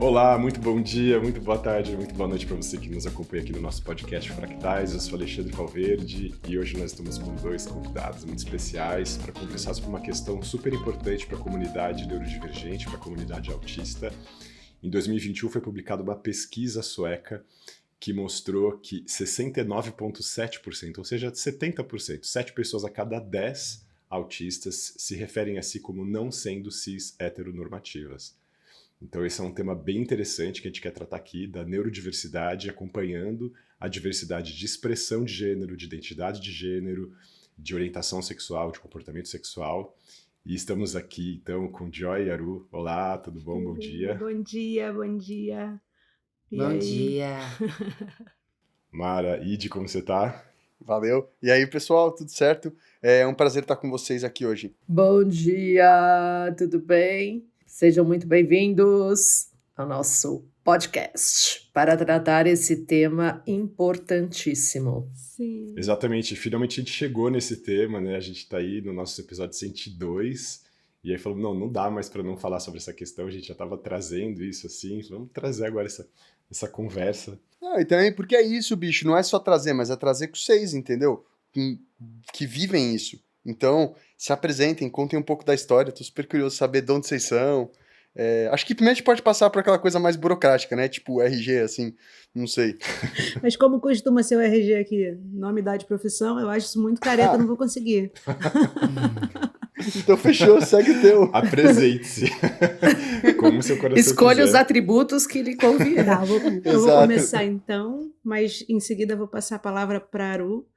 Olá, muito bom dia, muito boa tarde, muito boa noite para você que nos acompanha aqui no nosso podcast Fractais. Eu sou Alexandre Valverde e hoje nós estamos com dois convidados muito especiais para conversar sobre uma questão super importante para a comunidade neurodivergente, para a comunidade autista. Em 2021 foi publicada uma pesquisa sueca que mostrou que 69,7%, ou seja, 70%, 7 pessoas a cada 10 autistas se referem a si como não sendo cis heteronormativas. Então esse é um tema bem interessante que a gente quer tratar aqui, da neurodiversidade, acompanhando a diversidade de expressão de gênero, de identidade de gênero, de orientação sexual, de comportamento sexual. E estamos aqui, então, com Joy e Aru. Olá, tudo bom? Bom dia. Bom dia, bom dia. E Bom aí? dia. Mara, Ide, como você tá? Valeu. E aí, pessoal, tudo certo? É um prazer estar com vocês aqui hoje. Bom dia, tudo bem? Sejam muito bem-vindos ao nosso podcast para tratar esse tema importantíssimo. Sim. Exatamente, finalmente a gente chegou nesse tema, né? A gente tá aí no nosso episódio 102 e aí falou, não dá mais para não falar sobre essa questão, a gente já tava trazendo isso assim, vamos trazer agora essa conversa. E também porque é isso, bicho, não é só trazer, mas é trazer com vocês, entendeu? Que vivem isso. Então, se apresentem, contem um pouco da história, tô super curioso de saber de onde vocês são. Acho que primeiro a gente pode passar por aquela coisa mais burocrática, né? Tipo RG, assim, não sei. Mas como costuma ser o RG aqui? Nome, idade, profissão, eu acho isso muito careta, não vou conseguir. Então fechou, segue o teu. Apresente-se. Como seu coração Escolha os quiser. atributos que lhe convierem. Tá, eu vou Exato. começar então, mas em seguida eu vou passar a palavra para Aru.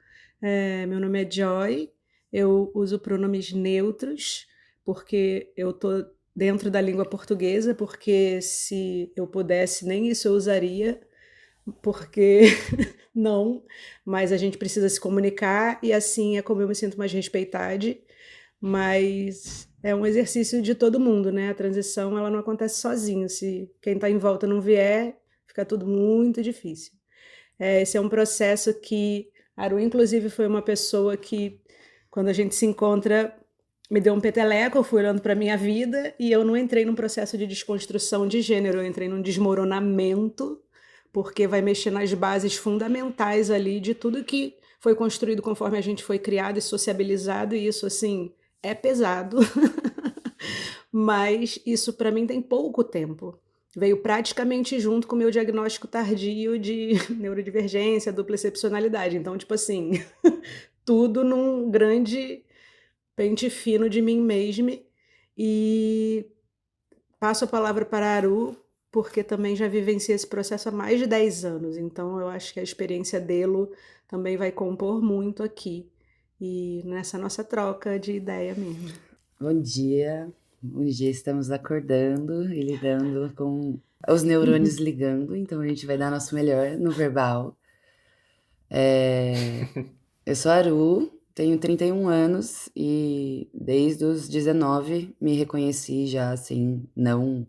Meu nome é Joy, eu uso pronomes neutros, porque eu tô dentro da língua portuguesa, porque se eu pudesse, nem isso eu usaria, porque não, mas a gente precisa se comunicar e assim é como eu me sinto mais respeitada, mas é um exercício de todo mundo, né? A transição ela não acontece sozinho, se quem está em volta não vier, fica tudo muito difícil. Esse é um processo que a Aru, inclusive, foi uma pessoa que, quando a gente se encontra, me deu um peteleco, eu fui olhando para a minha vida e eu não entrei num processo de desconstrução de gênero, eu entrei num desmoronamento, porque vai mexer nas bases fundamentais ali de tudo que foi construído conforme a gente foi criado e sociabilizado, e isso, assim, é pesado. Mas isso, para mim, tem pouco tempo. Veio praticamente junto com o meu diagnóstico tardio de neurodivergência, dupla excepcionalidade. Então, tipo assim, tudo num grande pente fino de mim mesma. E passo a palavra para a Aru, porque também já vivenciei esse processo há mais de 10 anos. Então, eu acho que a experiência dele também vai compor muito aqui. E nessa nossa troca de ideia mesmo. Bom dia, estamos acordando e lidando com os neurônios ligando, então a gente vai dar nosso melhor no verbal. Eu sou a Aru, tenho 31 anos e desde os 19 me reconheci já assim, não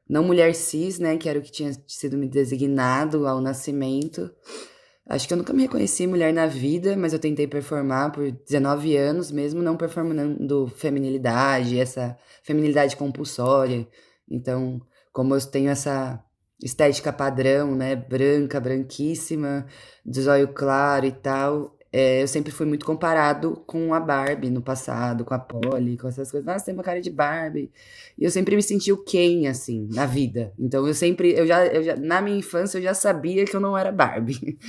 mulher cis, né, que era o que tinha sido me designado ao nascimento. Acho que eu nunca me reconheci mulher na vida, mas eu tentei performar por 19 anos, mesmo não performando feminilidade, essa feminilidade compulsória. Então, como eu tenho essa estética padrão, né, branca, branquíssima, de zóio claro e tal, eu sempre fui muito comparado com a Barbie no passado, com a Polly, com essas coisas. Nossa, tem uma cara de Barbie. E eu sempre me senti o Ken, assim, na vida. Então, eu já, na minha infância, eu já sabia que eu não era Barbie.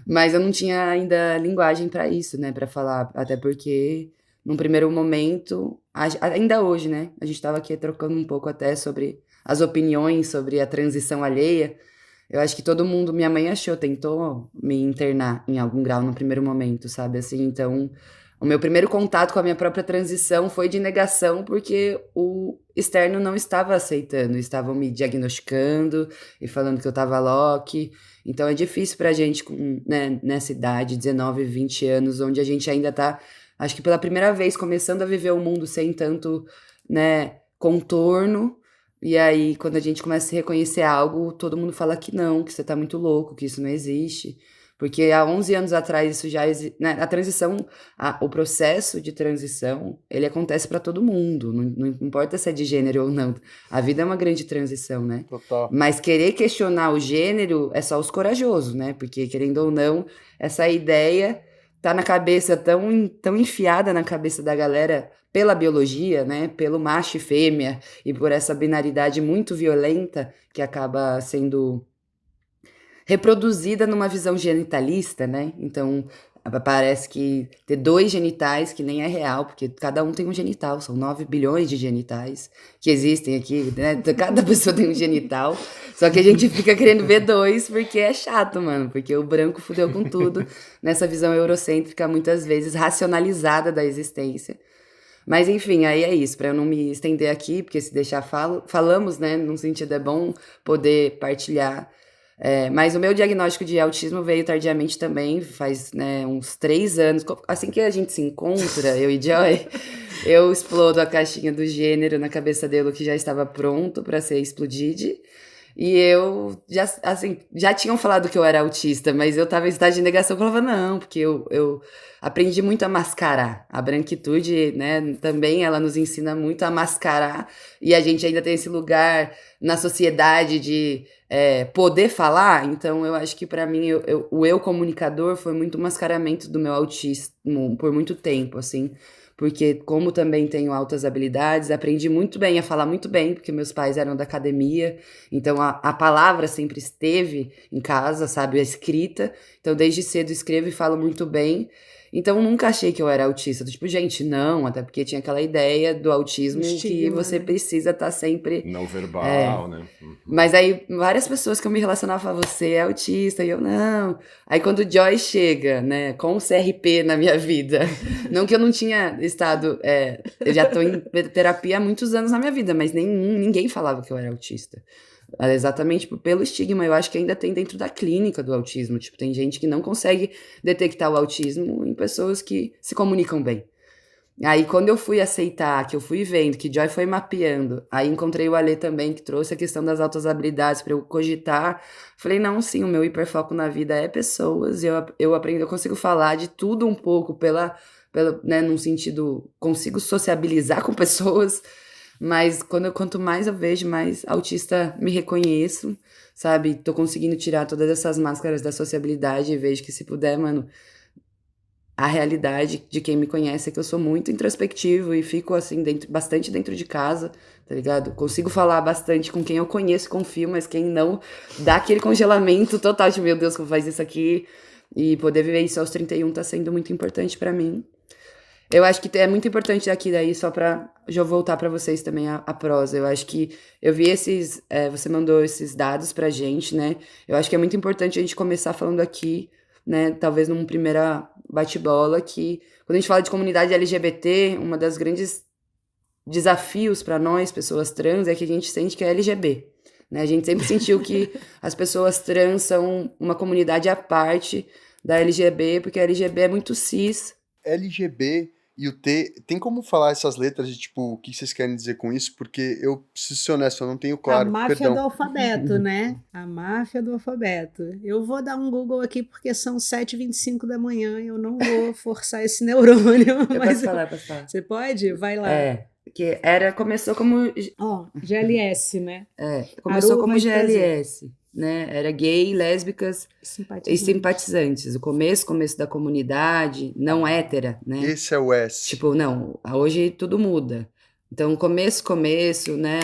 Mas eu não tinha ainda linguagem para isso, né, para falar. Até porque, num primeiro momento, ainda hoje, né, a gente estava aqui trocando um pouco até sobre as opiniões sobre a transição alheia. Eu acho que todo mundo, minha mãe tentou me internar em algum grau no primeiro momento, sabe, assim, então o meu primeiro contato com a minha própria transição foi de negação, porque o externo não estava aceitando, estavam me diagnosticando e falando que eu estava Loki, então é difícil pra gente, né, nessa idade, 19, 20 anos, onde a gente ainda tá, acho que pela primeira vez, começando a viver o mundo sem tanto, né, contorno. E aí, quando a gente começa a reconhecer algo, todo mundo fala que não, que você tá muito louco, que isso não existe. Porque há 11 anos atrás isso já existe, né? A transição, o processo de transição, ele acontece para todo mundo, não importa se é de gênero ou não. A vida é uma grande transição, né? Total. Mas querer questionar o gênero é só os corajosos, né? Porque, querendo ou não, essa ideia tá na cabeça, tão enfiada na cabeça da galera pela biologia, né? Pelo macho e fêmea, e por essa binaridade muito violenta que acaba sendo reproduzida numa visão genitalista, né? Então, parece que ter 2 genitais, que nem é real, porque cada um tem um genital, são 9 bilhões de genitais que existem aqui, né? Cada pessoa tem um genital, só que a gente fica querendo ver 2 porque é chato, mano, porque o branco fudeu com tudo nessa visão eurocêntrica, muitas vezes racionalizada da existência. Mas enfim, aí é isso, para eu não me estender aqui, porque se deixar falamos, né? Num sentido é bom poder partilhar. Mas o meu diagnóstico de autismo veio tardiamente também, faz, né, uns 3 anos. Assim que a gente se encontra, eu e Joy, eu explodo a caixinha do gênero na cabeça dele, que já estava pronto para ser explodido. E eu, já tinham falado que eu era autista, mas eu estava em estágio de negação, eu falava não, porque eu aprendi muito a mascarar. A branquitude, né, também ela nos ensina muito a mascarar, e a gente ainda tem esse lugar na sociedade de poder falar, então eu acho que para mim o eu comunicador foi muito mascaramento do meu autismo por muito tempo, assim, porque como também tenho altas habilidades, aprendi muito bem a falar muito bem, porque meus pais eram da academia, então a palavra sempre esteve em casa, sabe, a escrita, então desde cedo escrevo e falo muito bem. Então, nunca achei que eu era autista. Tipo, gente, não, até porque tinha aquela ideia do autismo que você precisa estar sempre... Não verbal, né? Uhum. Mas aí, várias pessoas que eu me relacionava falavam, você é autista, e eu, não. Aí, quando o Joy chega, né, com o CRP na minha vida, não que eu não tinha estado... eu já tô em terapia há muitos anos na minha vida, mas ninguém falava que eu era autista. Exatamente pelo estigma, eu acho que ainda tem dentro da clínica do autismo, tipo, tem gente que não consegue detectar o autismo em pessoas que se comunicam bem. Aí quando eu fui aceitar, que eu fui vendo, que Joy foi mapeando, aí encontrei o Alê também, que trouxe a questão das altas habilidades para eu cogitar, falei, não, sim, o meu hiperfoco na vida é pessoas, e eu aprendo, eu consigo falar de tudo um pouco né, num sentido, consigo sociabilizar com pessoas. Mas quanto mais eu vejo, mais autista me reconheço, sabe? Tô conseguindo tirar todas essas máscaras da sociabilidade e vejo que se puder, mano, a realidade de quem me conhece é que eu sou muito introspectivo e fico, assim, bastante dentro de casa, tá ligado? Consigo falar bastante com quem eu conheço, confio, mas quem não, dá aquele congelamento total de, meu Deus, como faz isso aqui? E poder viver isso aos 31 tá sendo muito importante pra mim. Eu acho que é muito importante aqui daí, só pra já voltar pra vocês também a prosa. Eu acho que eu vi você mandou esses dados pra gente, né? Eu acho que é muito importante a gente começar falando aqui, né? Talvez num primeira bate-bola, que quando a gente fala de comunidade LGBT, uma das grandes desafios pra nós, pessoas trans, é que a gente sente que é LGB. Né? A gente sempre sentiu que as pessoas trans são uma comunidade à parte da LGB, porque a LGB é muito cis. LGB e o T, tem como falar essas letras de tipo, o que vocês querem dizer com isso? Porque eu preciso ser honesto, eu não tenho claro. A máfia Perdão. do alfabeto, né? A máfia do alfabeto. Eu vou dar um Google aqui porque são 7h25 da manhã e eu não vou forçar esse neurônio. Posso falar. Você pode? Vai lá. Que começou como... GLS, né? Começou como GLS. Né? Era gay, lésbicas e simpatizantes. O começo da comunidade, não hétera, né? Esse é o S. Tipo, não, hoje tudo muda. Então, começo, né?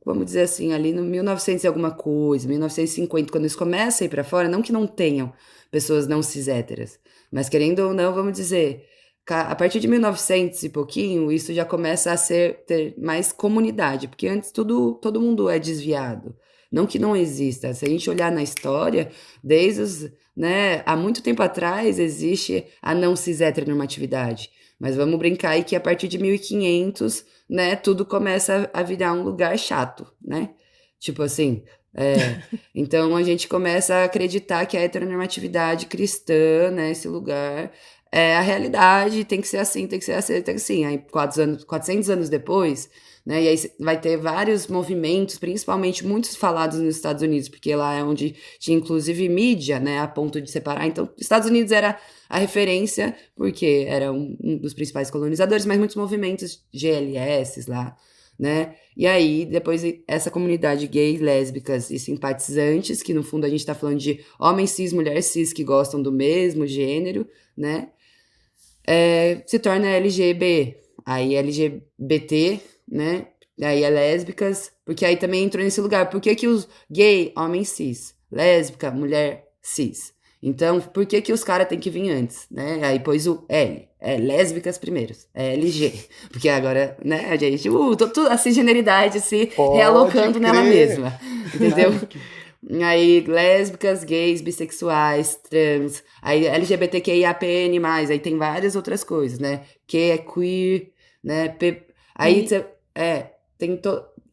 Vamos dizer assim, ali no 1900 e alguma coisa, 1950, quando isso começa a ir pra fora, não que não tenham pessoas não cis héteras, mas querendo ou não, vamos dizer, a partir de 1900 e pouquinho, isso já começa a ter mais comunidade, porque antes todo mundo é desviado. Não que não exista. Se a gente olhar na história, há muito tempo atrás existe a não cis heteronormatividade. Mas vamos brincar aí que a partir de 1500, né, tudo começa a virar um lugar chato, né? Tipo assim, então a gente começa a acreditar que a heteronormatividade cristã, né, esse lugar, é a realidade, tem que ser assim, tem que ser assim. Aí 400 anos depois, né? E aí vai ter vários movimentos, principalmente muitos falados nos Estados Unidos, porque lá é onde tinha inclusive mídia, né, a ponto de separar. Então, os Estados Unidos era a referência, porque era um dos principais colonizadores, mas muitos movimentos GLS lá, né? E aí, depois, essa comunidade gay, lésbicas e simpatizantes, que no fundo a gente tá falando de homens cis, mulheres cis que gostam do mesmo gênero, né? Se torna LGB, aí LGBT, né? Aí é lésbicas, porque aí também entrou nesse lugar. Por que que os gay, homem cis, lésbica, mulher cis? Então, por que que os caras têm que vir antes, né? Aí pôs o L, lésbicas primeiros, LG, porque agora, né, a gente, a cisgeneridade se Pode realocando nela crer. mesma, entendeu? Aí, lésbicas, gays, bissexuais, trans, aí LGBTQIAPN+, aí tem várias outras coisas, né? Q é queer, né? Aí, tem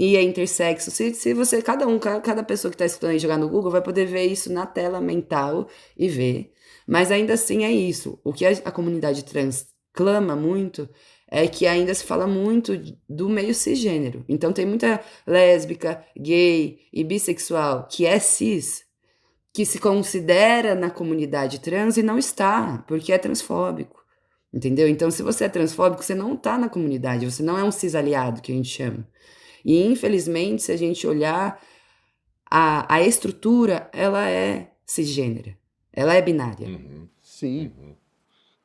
e é intersexo. Se você, cada pessoa que tá escutando aí jogar no Google vai poder ver isso na tela mental e ver. Mas ainda assim é isso. O que a comunidade trans clama muito é que ainda se fala muito do meio cisgênero. Então tem muita lésbica, gay e bissexual que é cis, que se considera na comunidade trans e não está, porque é transfóbico. Entendeu? Então, se você é transfóbico, você não tá na comunidade, você não é um cis aliado, que a gente chama. E, infelizmente, se a gente olhar, a estrutura, ela é cisgênera. Ela é binária. Sim,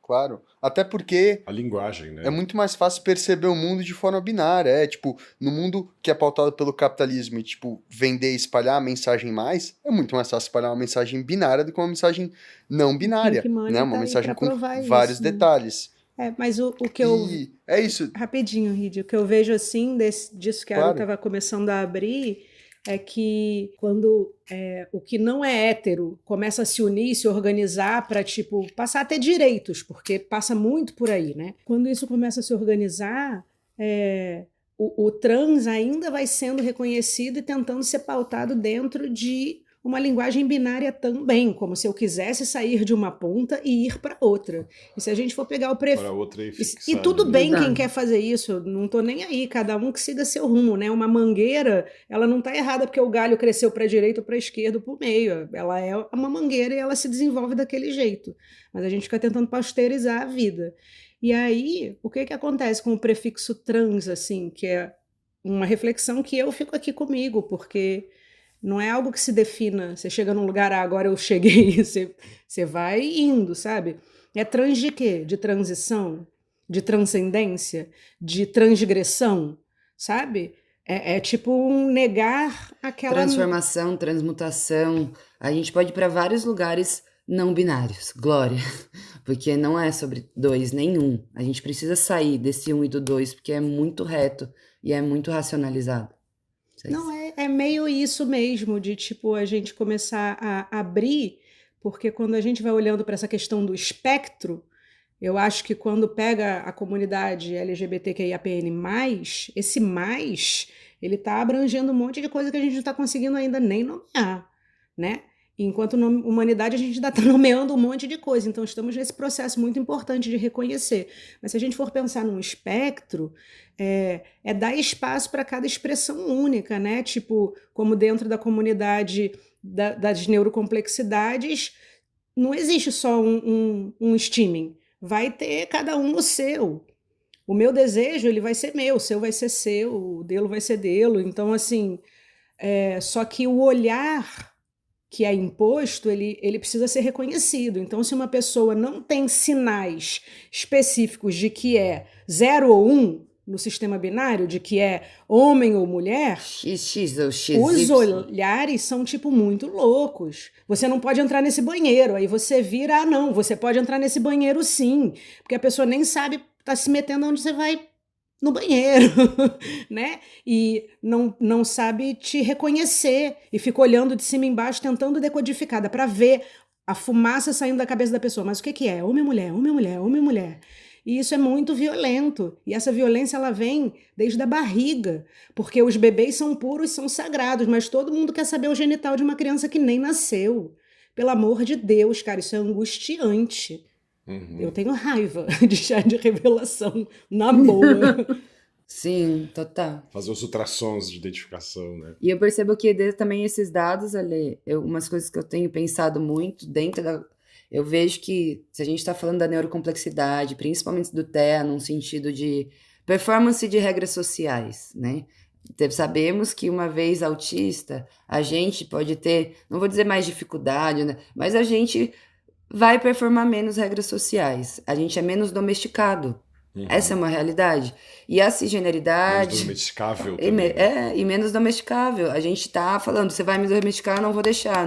claro. Até porque A linguagem, né? é muito mais fácil perceber o mundo de forma binária. Tipo, no mundo que é pautado pelo capitalismo e, tipo, vender e espalhar a mensagem mais, é muito mais fácil espalhar uma mensagem binária do que uma mensagem não binária, Pink Money né? Uma tá aí mensagem pra com provar vários isso, né? detalhes. Mas o que eu... E é isso, Rapidinho, Ridi, o que eu vejo assim disso que a Aru claro. estava começando a abrir é que quando o que não é hétero começa a se unir, se organizar para, tipo, passar a ter direitos, porque passa muito por aí, né? Quando isso começa a se organizar, o trans ainda vai sendo reconhecido e tentando ser pautado dentro de uma linguagem binária também, como se eu quisesse sair de uma ponta e ir para outra. E se a gente for pegar o Para outra e e fixar tudo ali. bem quem Exato. quer fazer isso, eu não tô nem aí, cada um que siga seu rumo, né? Uma mangueira, ela não tá errada porque o galho cresceu para a direita ou para a esquerda ou para o meio. Ela é uma mangueira e ela se desenvolve daquele jeito. Mas a gente fica tentando pasteurizar a vida. E aí, o que acontece com o prefixo trans, assim, que é uma reflexão que eu fico aqui comigo, porque não é algo que se defina. Você chega num lugar, agora eu cheguei, você vai indo, sabe? É trans de quê? De transição? De transcendência? De transgressão? Sabe? É tipo um negar aquela... Transformação, transmutação. A gente pode ir para vários lugares não binários. Glória. Porque não é sobre dois nenhum. A gente precisa sair desse um e do dois, porque é muito reto e é muito racionalizado. Não, é meio isso mesmo, de tipo a gente começar a abrir, porque quando a gente vai olhando para essa questão do espectro, eu acho que quando pega a comunidade LGBTQIAPN+, esse mais, ele está abrangendo um monte de coisa que a gente não está conseguindo ainda nem nomear, né? Enquanto humanidade a gente ainda está nomeando um monte de coisa, então estamos nesse processo muito importante de reconhecer. Mas se a gente for pensar num espectro, é dar espaço para cada expressão única, né? Tipo, como dentro da comunidade das neurocomplexidades, não existe só um streaming, vai ter cada um o seu. O meu desejo, ele vai ser meu, o seu vai ser seu, o dele vai ser dele. Então, assim, só que o olhar que é imposto, ele precisa ser reconhecido. Então, se uma pessoa não tem sinais específicos de que é 0 ou 1 no sistema binário, de que é homem ou mulher, XX ou XY. os olhares são, tipo, muito loucos. Você não pode entrar nesse banheiro. Aí você vira, não, você pode entrar nesse banheiro sim. Porque a pessoa nem sabe, tá se metendo onde você vai no banheiro, né? E não sabe te reconhecer e fica olhando de cima e embaixo, tentando decodificar, dá para ver a fumaça saindo da cabeça da pessoa. Mas o que é? Homem, mulher, homem, mulher, homem, mulher. E isso é muito violento. E essa violência, ela vem desde a barriga, porque os bebês são puros, são sagrados, mas todo mundo quer saber o genital de uma criança que nem nasceu. Pelo amor de Deus, cara, isso é angustiante. Eu tenho raiva de chá de revelação, na boa. Sim, total. Fazer os ultrassons de identificação, né? E eu percebo que também esses dados, Ale, umas coisas que eu tenho pensado muito dentro da. Eu vejo que se a gente está falando da neurocomplexidade, principalmente do TEA, num sentido de performance de regras sociais, né? Sabemos que uma vez autista, a gente pode ter, não vou dizer mais dificuldade, né? Mas a gente vai performar menos regras sociais. A gente é menos domesticado. Essa é uma realidade. E a Menos cisgeneridade. domesticável também, né? E menos domesticável. A gente tá falando, você vai me domesticar, não vou deixar,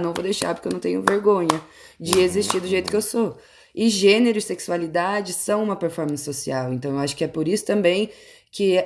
porque eu não tenho vergonha de existir do jeito que eu sou. E gênero e sexualidade são uma performance social. Então, eu acho que é por isso também que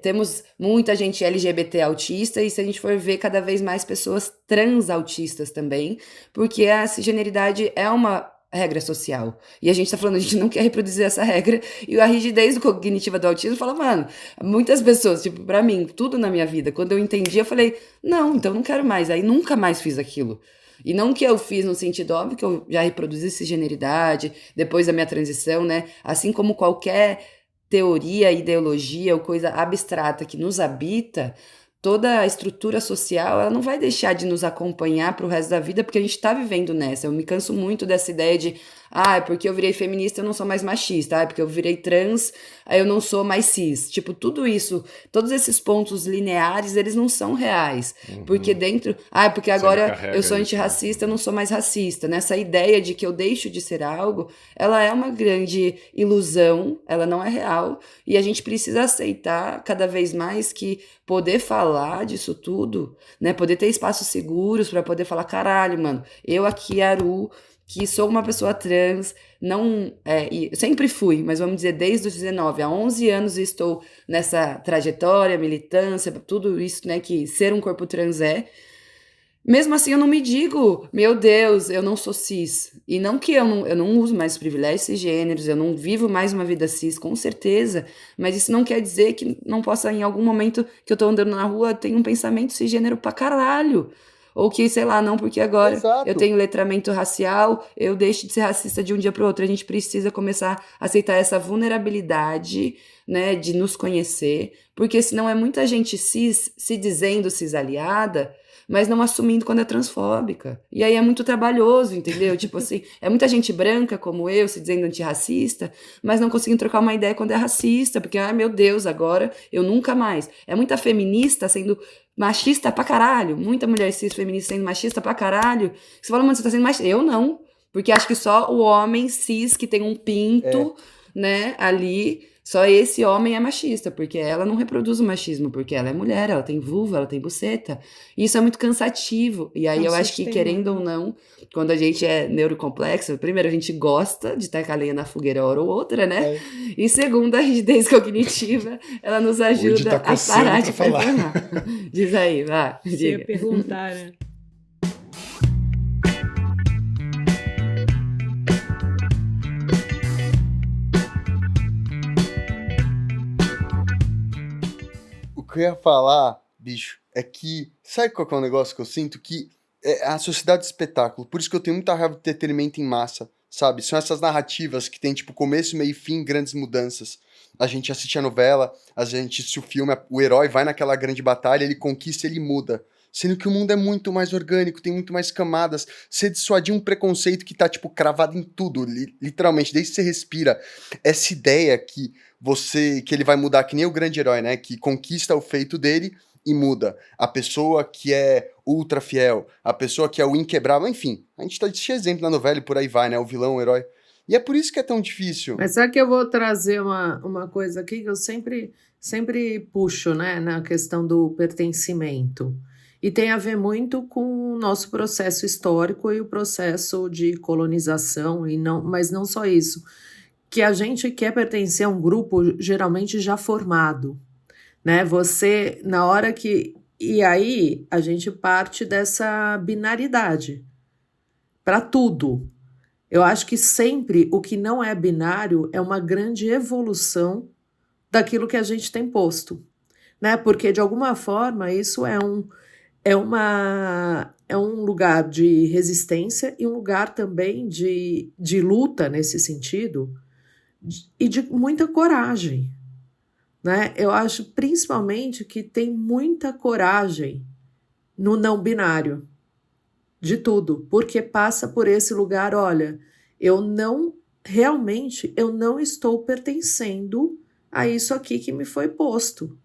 temos muita gente LGBT autista, e se a gente for ver cada vez mais pessoas trans autistas também, porque a cisgeneridade é uma regra social. E a gente tá falando, a gente não quer reproduzir essa regra, e a rigidez cognitiva do autismo fala, mano, muitas pessoas, tipo, pra mim, tudo na minha vida, quando eu entendi, eu falei, não, então não quero mais, aí nunca mais fiz aquilo. E não que eu fiz no sentido óbvio que eu já reproduzi cisgeneridade, depois da minha transição, né? Assim como qualquer teoria, ideologia ou coisa abstrata que nos habita, toda a estrutura social, ela não vai deixar de nos acompanhar pro resto da vida, porque a gente tá vivendo nessa. Eu me canso muito dessa ideia de, é porque eu virei feminista, eu não sou mais machista, é porque eu virei trans, aí eu não sou mais cis. Tipo, tudo isso, todos esses pontos lineares, eles não são reais. Porque dentro, porque agora eu sou antirracista, eu não sou mais racista. Nessa ideia de que eu deixo de ser algo, ela é uma grande ilusão, ela não é real, e a gente precisa aceitar cada vez mais que poder falar disso tudo, né, poder ter espaços seguros para poder falar, caralho, mano, eu aqui, Aru, que sou uma pessoa trans, não, e sempre fui, mas vamos dizer, desde os 19 a 11 anos estou nessa trajetória, militância, tudo isso, né, que ser um corpo trans é. Mesmo assim, eu não me digo, meu Deus, eu não sou cis. E não que eu não uso mais privilégios cisgêneros, eu não vivo mais uma vida cis, com certeza. Mas isso não quer dizer que não possa, em algum momento que eu tô andando na rua, ter um pensamento cisgênero pra caralho. Ou que, sei lá, não, porque agora Exato. eu tenho letramento racial, eu deixo de ser racista de um dia pro outro. A gente precisa começar a aceitar essa vulnerabilidade, né, de nos conhecer. Porque senão é muita gente cis se dizendo cis-aliada, mas não assumindo quando é transfóbica. E aí é muito trabalhoso, entendeu? Tipo assim, é muita gente branca como eu, se dizendo antirracista, mas não conseguindo trocar uma ideia quando é racista, porque, meu Deus, agora eu nunca mais. É muita feminista sendo machista pra caralho, muita mulher cis feminista sendo machista pra caralho. Você fala, mano, você tá sendo machista? Eu não, porque acho que só o homem cis que tem um pinto, né, ali, só esse homem é machista, porque ela não reproduz o machismo, porque ela é mulher, ela tem vulva, ela tem buceta. E isso é muito cansativo. E aí É um eu acho que, sistema, querendo ou né? não, quando a gente é neurocomplexo, primeiro, a gente gosta de tacar lenha na fogueira hora ou outra, né? E segundo, a rigidez cognitiva, ela nos ajuda tá a coçando parar pra de falar. performar. Diz aí, vá, Você ia diga. perguntar, né? O que eu ia falar, bicho, é que. Sabe qual que é o negócio que eu sinto? Que é a sociedade do espetáculo. Por isso que eu tenho muita raiva de entretenimento em massa, sabe? São essas narrativas que tem, tipo, começo, meio e fim, grandes mudanças. A gente assiste a novela, a gente assiste o filme, o herói vai naquela grande batalha, ele conquista, ele muda. Sendo que o mundo é muito mais orgânico, tem muito mais camadas. Você dissuadir um preconceito que tá, tipo, cravado em tudo, literalmente, desde que você respira. Essa ideia que que ele vai mudar que nem o grande herói, né? Que conquista o feito dele e muda. A pessoa que é ultra fiel, a pessoa que é o inquebrável, enfim. A gente tá de exemplo na novela e por aí vai, né? O vilão, o herói. E é por isso que é tão difícil. Mas sabe que eu vou trazer uma coisa aqui que eu sempre puxo, né, na questão do pertencimento. E tem a ver muito com o nosso processo histórico e o processo de colonização, mas não só isso. Que a gente quer pertencer a um grupo geralmente já formado, né? Você, na hora que... E aí a gente parte dessa binaridade para tudo. Eu acho que sempre o que não é binário é uma grande evolução daquilo que a gente tem posto, né? Porque, de alguma forma, isso é um lugar de resistência e um lugar também de luta nesse sentido e de muita coragem, né? Eu acho principalmente que tem muita coragem no não binário, de tudo, porque passa por esse lugar, olha, realmente, eu não estou pertencendo a isso aqui que me foi posto,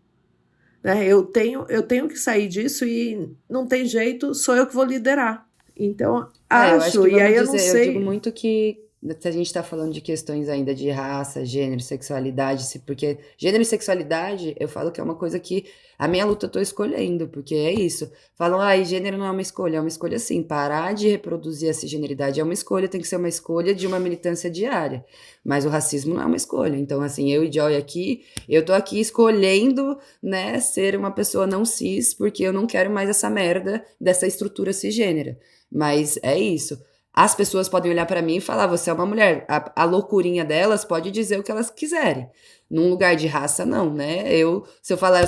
né? Eu tenho que sair disso e não tem jeito, sou eu que vou liderar. Então, Eu acho que e aí eu não eu digo sei. muito que se a gente tá falando de questões ainda de raça, gênero, sexualidade, porque gênero e sexualidade, eu falo que é uma coisa que a minha luta eu tô escolhendo, porque é isso. Falam, gênero não é uma escolha sim. Parar de reproduzir essa cisgeneridade é uma escolha, tem que ser uma escolha de uma militância diária. Mas o racismo não é uma escolha. Então, assim, eu e Joy aqui, eu tô aqui escolhendo, né, ser uma pessoa não cis, porque eu não quero mais essa merda dessa estrutura cisgênera. Mas é isso. As pessoas podem olhar pra mim e falar, você é uma mulher. A loucurinha delas pode dizer o que elas quiserem. Num lugar de raça, não, né? Se eu falar,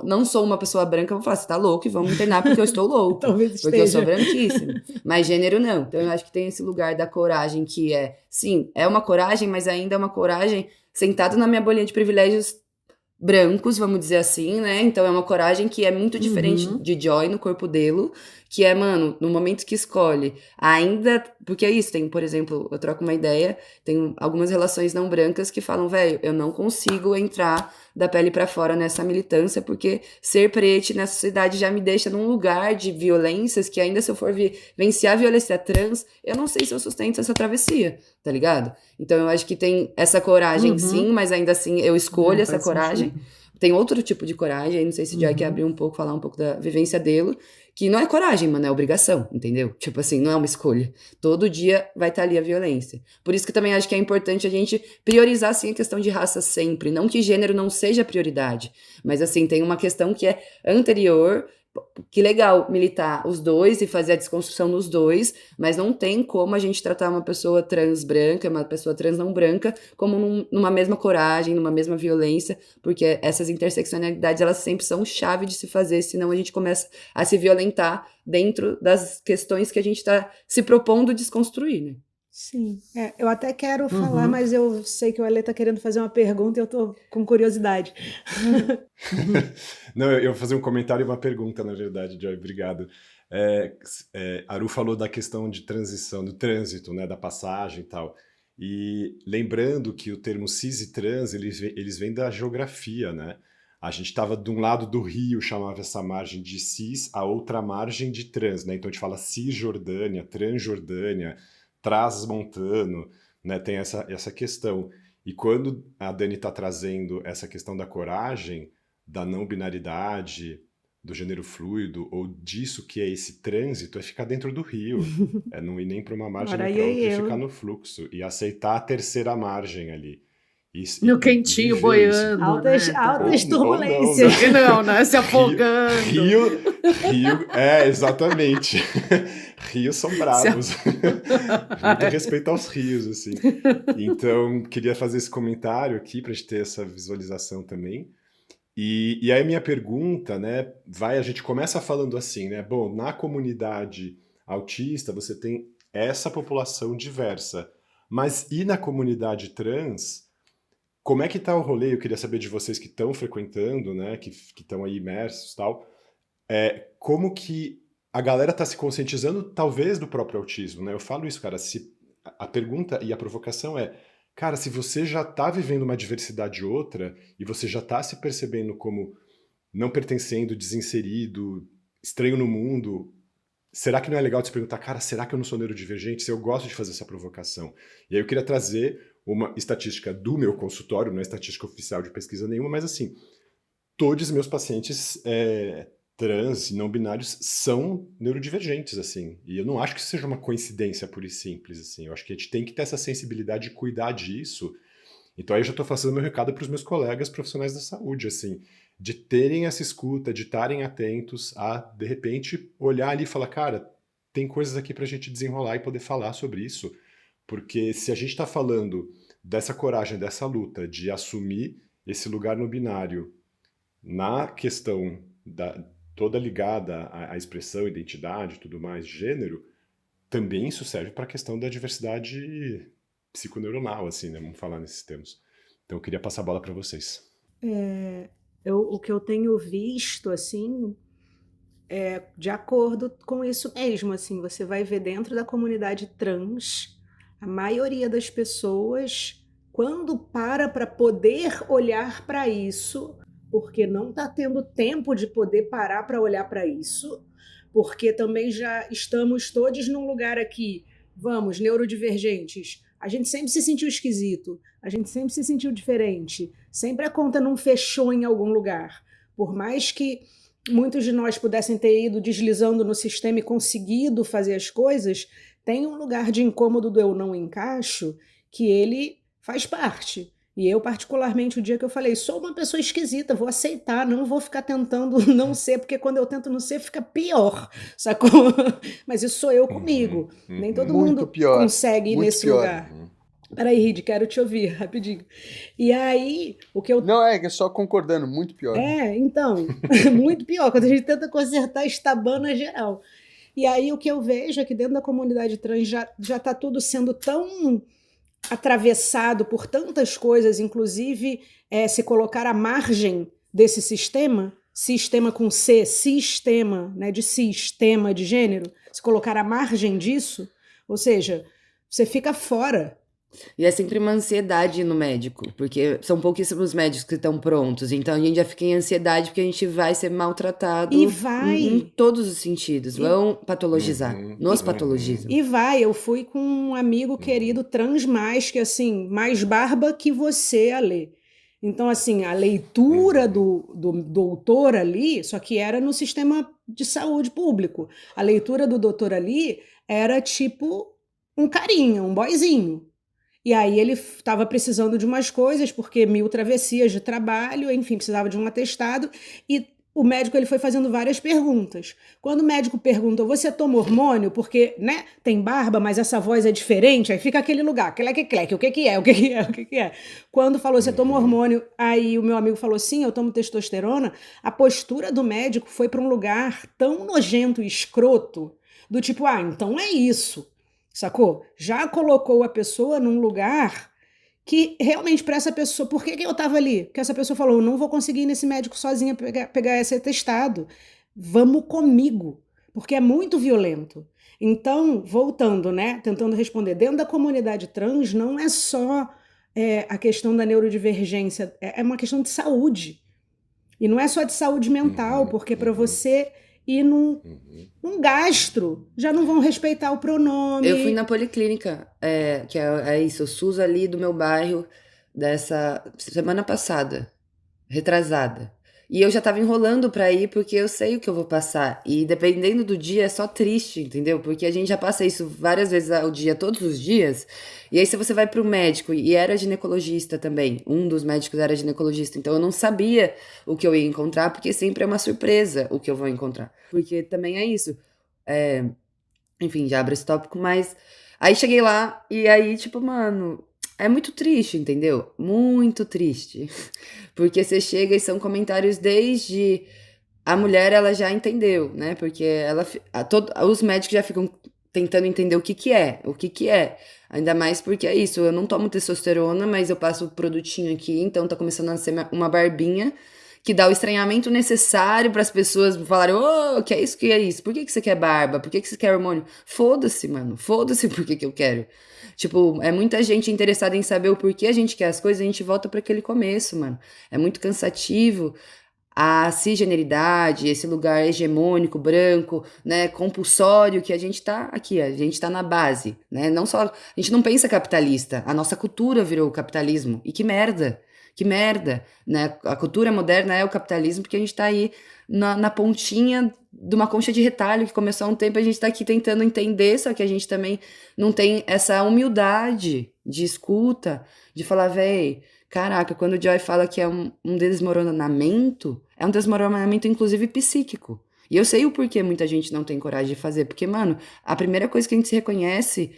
não sou uma pessoa branca, eu vou falar, você tá louco e vamos internar porque eu estou louco. Talvez Porque eu sou esteja. branquíssima. Mas gênero, não. Então, eu acho que tem esse lugar da coragem que sim, é uma coragem, mas ainda é uma coragem sentado na minha bolinha de privilégios brancos, vamos dizer assim, né? Então é uma coragem que é muito diferente Uhum. de Joy no corpo dele, que é, mano, no momento que escolhe, ainda, porque é isso, tem, por exemplo, eu troco uma ideia, tem algumas relações não brancas que falam, velho, eu não consigo entrar da pele pra fora nessa militância, porque ser preto nessa sociedade já me deixa num lugar de violências que ainda se eu for vencer a violência trans, eu não sei se eu sustento essa travessia, tá ligado? Então eu acho que tem essa coragem sim, mas ainda assim eu escolho essa Faz coragem. sentido. Tem outro tipo de coragem, não sei se o Joy quer abrir um pouco, falar um pouco da vivência dele, que não é coragem, mano, é obrigação, entendeu? Tipo assim, não é uma escolha. Todo dia vai estar ali a violência. Por isso que também acho que é importante a gente priorizar, sim, a questão de raça sempre. Não que gênero não seja prioridade, mas assim, tem uma questão que é anterior. Que legal militar os dois e fazer a desconstrução nos dois, mas não tem como a gente tratar uma pessoa trans branca, uma pessoa trans não branca, como numa mesma coragem, numa mesma violência, porque essas interseccionalidades, elas sempre são chave de se fazer, senão a gente começa a se violentar dentro das questões que a gente está se propondo desconstruir, né? Sim, eu até quero falar, Uhum. mas eu sei que o Ale está querendo fazer uma pergunta e eu estou com curiosidade. Não, eu vou fazer um comentário e uma pergunta, na verdade, Joy, obrigado. Aru falou da questão de transição, do trânsito, né, da passagem e tal. E lembrando que o termo cis e trans, eles vêm da geografia, né? A gente estava de um lado do rio, chamava essa margem de cis, a outra margem de trans, né? Então a gente fala Cisjordânia, Transjordânia, Transmontano, né? Tem essa questão. E quando a Dani está trazendo essa questão da coragem, da não binaridade, do gênero fluido, ou disso que é esse trânsito, é ficar dentro do rio. É não ir nem para uma margem Ora, nem aí para outra e eu. ficar no fluxo. E aceitar a terceira margem ali. No E quentinho, viver isso. boiando, Altas, né? Tá. altas Ou não. turbulências. Só que não, né? Se Rio, afogando. exatamente. Rios são Se bravos. Muito respeito aos rios, assim. Então, queria fazer esse comentário aqui para a gente ter essa visualização também. E aí a minha pergunta, né, a gente começa falando assim, né, bom, na comunidade autista você tem essa população diversa, mas e na comunidade trans, como é que tá o rolê? Eu queria saber de vocês que estão frequentando, né, que estão aí imersos e tal, como que a galera tá se conscientizando, talvez, do próprio autismo, né? Eu falo isso, cara, a pergunta e a provocação é, cara, se você já tá vivendo uma diversidade outra e você já tá se percebendo como não pertencendo, desinserido, estranho no mundo, será que não é legal de se perguntar, cara, será que eu não sou neurodivergente? Se eu gosto de fazer essa provocação. E aí eu queria trazer uma estatística do meu consultório, não é estatística oficial de pesquisa nenhuma, mas assim, todos os meus pacientes trans e não binários são neurodivergentes, assim. E eu não acho que isso seja uma coincidência pura e simples, assim. Eu acho que a gente tem que ter essa sensibilidade de cuidar disso. Então aí eu já estou passando meu recado para os meus colegas profissionais da saúde, assim, de terem essa escuta, de estarem atentos a, de repente, olhar ali e falar, cara, tem coisas aqui para a gente desenrolar e poder falar sobre isso. Porque se a gente está falando dessa coragem, dessa luta de assumir esse lugar no binário, na questão toda ligada à expressão, identidade e tudo mais, gênero, também isso serve para a questão da diversidade psiconeuronal, assim, né? Vamos falar nesses termos. Então eu queria passar a bola para vocês. O que eu tenho visto, assim, de acordo com isso mesmo, assim, você vai ver dentro da comunidade trans, a maioria das pessoas, quando para poder olhar para isso, porque não está tendo tempo de poder parar para olhar para isso, porque também já estamos todos num lugar aqui, vamos, neurodivergentes. A gente sempre se sentiu esquisito, a gente sempre se sentiu diferente, sempre a conta não fechou em algum lugar. Por mais que muitos de nós pudessem ter ido deslizando no sistema e conseguido fazer as coisas, tem um lugar de incômodo do eu não encaixo que ele faz parte. E eu, particularmente, o dia que eu falei, sou uma pessoa esquisita, vou aceitar, não vou ficar tentando não ser, porque quando eu tento não ser, fica pior, sacou? Mas isso sou eu comigo. Nem todo Muito mundo pior, consegue ir muito nesse pior. lugar. Peraí, Ridi, quero te ouvir, rapidinho. E aí, o que eu Não, é que é só concordando, muito pior. então, muito pior, quando a gente tenta consertar, estabana geral. E aí o que eu vejo é que dentro da comunidade trans já está tudo sendo tão atravessado por tantas coisas, inclusive se colocar à margem desse sistema com C, sistema, né, de sistema de gênero, se colocar à margem disso, ou seja, você fica fora. E é sempre uma ansiedade no médico, porque são pouquíssimos médicos que estão prontos. Então a gente já fica em ansiedade porque a gente vai ser maltratado E vai. em todos os sentidos. Vão patologizar, nos patologizam. E vai, eu fui com um amigo querido trans mais, que assim, mais barba que você, Ale. Então, assim, a leitura do doutor ali, só que era no sistema de saúde público. A leitura do doutor ali era tipo um carinha, um boyzinho. E aí ele estava precisando de umas coisas, porque 1000 travessias de trabalho, enfim, precisava de um atestado, e o médico ele foi fazendo várias perguntas. Quando o médico perguntou, você toma hormônio? Porque, né, tem barba, mas essa voz é diferente, aí fica aquele lugar, cleque, o que que é, o que que é, o que que é. Quando falou, você toma hormônio, aí o meu amigo falou, sim, eu tomo testosterona, a postura do médico foi para um lugar tão nojento e escroto, do tipo, então é isso. Sacou? Já colocou a pessoa num lugar que realmente para essa pessoa... Por que eu estava ali? Porque essa pessoa falou, não vou conseguir ir nesse médico sozinha pegar esse atestado. Vamos comigo. Porque é muito violento. Então, voltando, né? Tentando responder. Dentro da comunidade trans, não é só a questão da neurodivergência. É uma questão de saúde. E não é só de saúde mental, porque para você... ir num gastro, já não vão respeitar o pronome. Eu fui na policlínica, que é isso, o SUS ali do meu bairro, dessa semana passada, retrasada. E eu já tava enrolando pra ir, porque eu sei o que eu vou passar. E dependendo do dia, é só triste, entendeu? Porque a gente já passa isso várias vezes ao dia, todos os dias. E aí, se você vai pro médico, e era ginecologista também, um dos médicos era ginecologista, então eu não sabia o que eu ia encontrar, porque sempre é uma surpresa o que eu vou encontrar. Porque também é isso. Enfim, já abre esse tópico, mas... Aí cheguei lá, e aí, tipo, mano... É muito triste, entendeu? Muito triste. Porque você chega e são comentários desde... A mulher, ela já entendeu, né? Porque os médicos já ficam tentando entender o que que é. Ainda mais porque é isso, eu não tomo testosterona, mas eu passo o produtinho aqui, então tá começando a ser uma barbinha que dá o estranhamento necessário para as pessoas falarem, que é isso? Por que você quer barba? Por que você quer hormônio? Foda-se, mano. Foda-se por que eu quero. Tipo, é muita gente interessada em saber o porquê a gente quer as coisas, a gente volta para aquele começo, mano. É muito cansativo a cisgeneridade, esse lugar hegemônico, branco, né, compulsório, que a gente tá aqui, a gente tá na base, né? Não só, a gente não pensa capitalista, a nossa cultura virou o capitalismo. E que merda, né? A cultura moderna é o capitalismo, porque a gente tá aí na pontinha de uma concha de retalho que começou há um tempo, a gente tá aqui tentando entender, só que a gente também não tem essa humildade de escuta, de falar, véi, caraca, quando o Joy fala que é um desmoronamento, é um desmoronamento inclusive psíquico. E eu sei o porquê muita gente não tem coragem de fazer, porque, mano, a primeira coisa que a gente se reconhece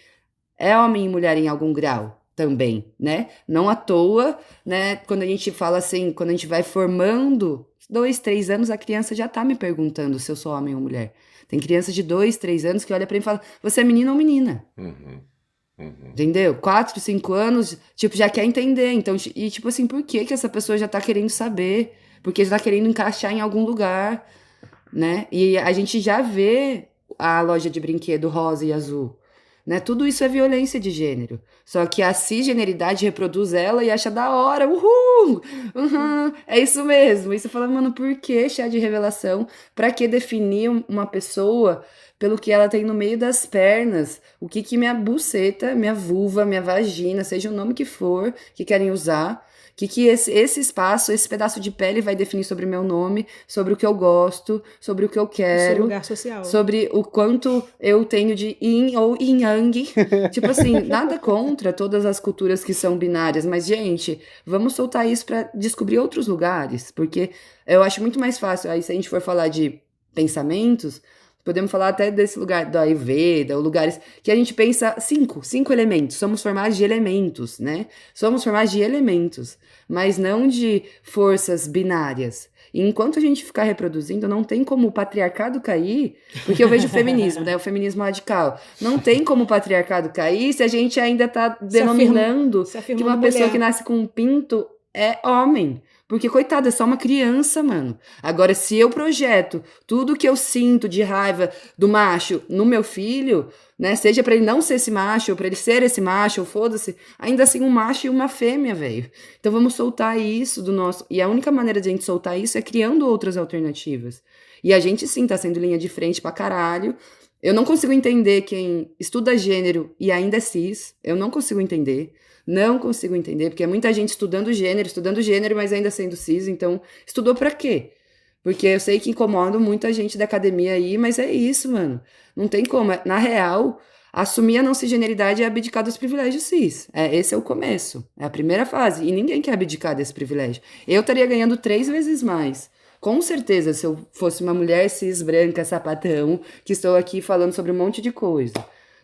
é homem e mulher em algum grau também, né? Não à toa, né? Quando a gente fala assim, quando a gente vai formando 2, 3 anos, a criança já tá me perguntando se eu sou homem ou mulher. Tem criança de 2, 3 anos que olha pra mim e fala, você é menino ou menina? Entendeu? 4, 5 anos, tipo, já quer entender. Então, e tipo assim, por que essa pessoa já tá querendo saber? Porque já tá querendo encaixar em algum lugar, né? E a gente já vê a loja de brinquedo rosa e azul, né? Tudo isso é violência de gênero. Só que a cisgeneridade reproduz ela e acha da hora. Uhul! Uhum, é isso mesmo. E você fala, mano, por que chá de revelação? Pra que definir uma pessoa pelo que ela tem no meio das pernas? O que minha buceta, minha vulva, minha vagina, seja o nome que for, que querem usar, que esse espaço, esse pedaço de pele vai definir sobre o meu nome, sobre o que eu gosto, sobre o que eu O seu quero, lugar social. sobre o quanto eu tenho de yin ou yang. Tipo assim, nada contra todas as culturas que são binárias, mas, gente, vamos soltar isso pra descobrir outros lugares, porque eu acho muito mais fácil, aí se a gente for falar de pensamentos, podemos falar até desse lugar da Ayurveda, ou lugares que a gente pensa cinco elementos. Somos formados de elementos, né? Somos formados de elementos, mas não de forças binárias. E enquanto a gente ficar reproduzindo, não tem como o patriarcado cair, porque eu vejo o feminismo, né? O feminismo radical. Não tem como o patriarcado cair se a gente ainda tá denominando que uma pessoa que nasce com um pinto é homem. Porque, coitado, é só uma criança, mano. Agora, se eu projeto tudo que eu sinto de raiva do macho no meu filho, né? Seja pra ele não ser esse macho, ou pra ele ser esse macho, ou foda-se, ainda assim um macho e uma fêmea, velho. Então vamos soltar isso do nosso... E a única maneira de a gente soltar isso é criando outras alternativas. E a gente, sim, tá sendo linha de frente pra caralho. Eu não consigo entender quem estuda gênero e ainda é cis. Eu não consigo entender. Não consigo entender, porque é muita gente estudando gênero, mas ainda sendo cis, então estudou pra quê? Porque eu sei que incomoda muita gente da academia aí, mas é isso, mano. Não tem como. Na real, assumir a não cisgeneridade é abdicar dos privilégios cis. Esse é o começo, é a primeira fase, e ninguém quer abdicar desse privilégio. Eu estaria ganhando 3 vezes mais. Com certeza, se eu fosse uma mulher cis, branca, sapatão, que estou aqui falando sobre um monte de coisa.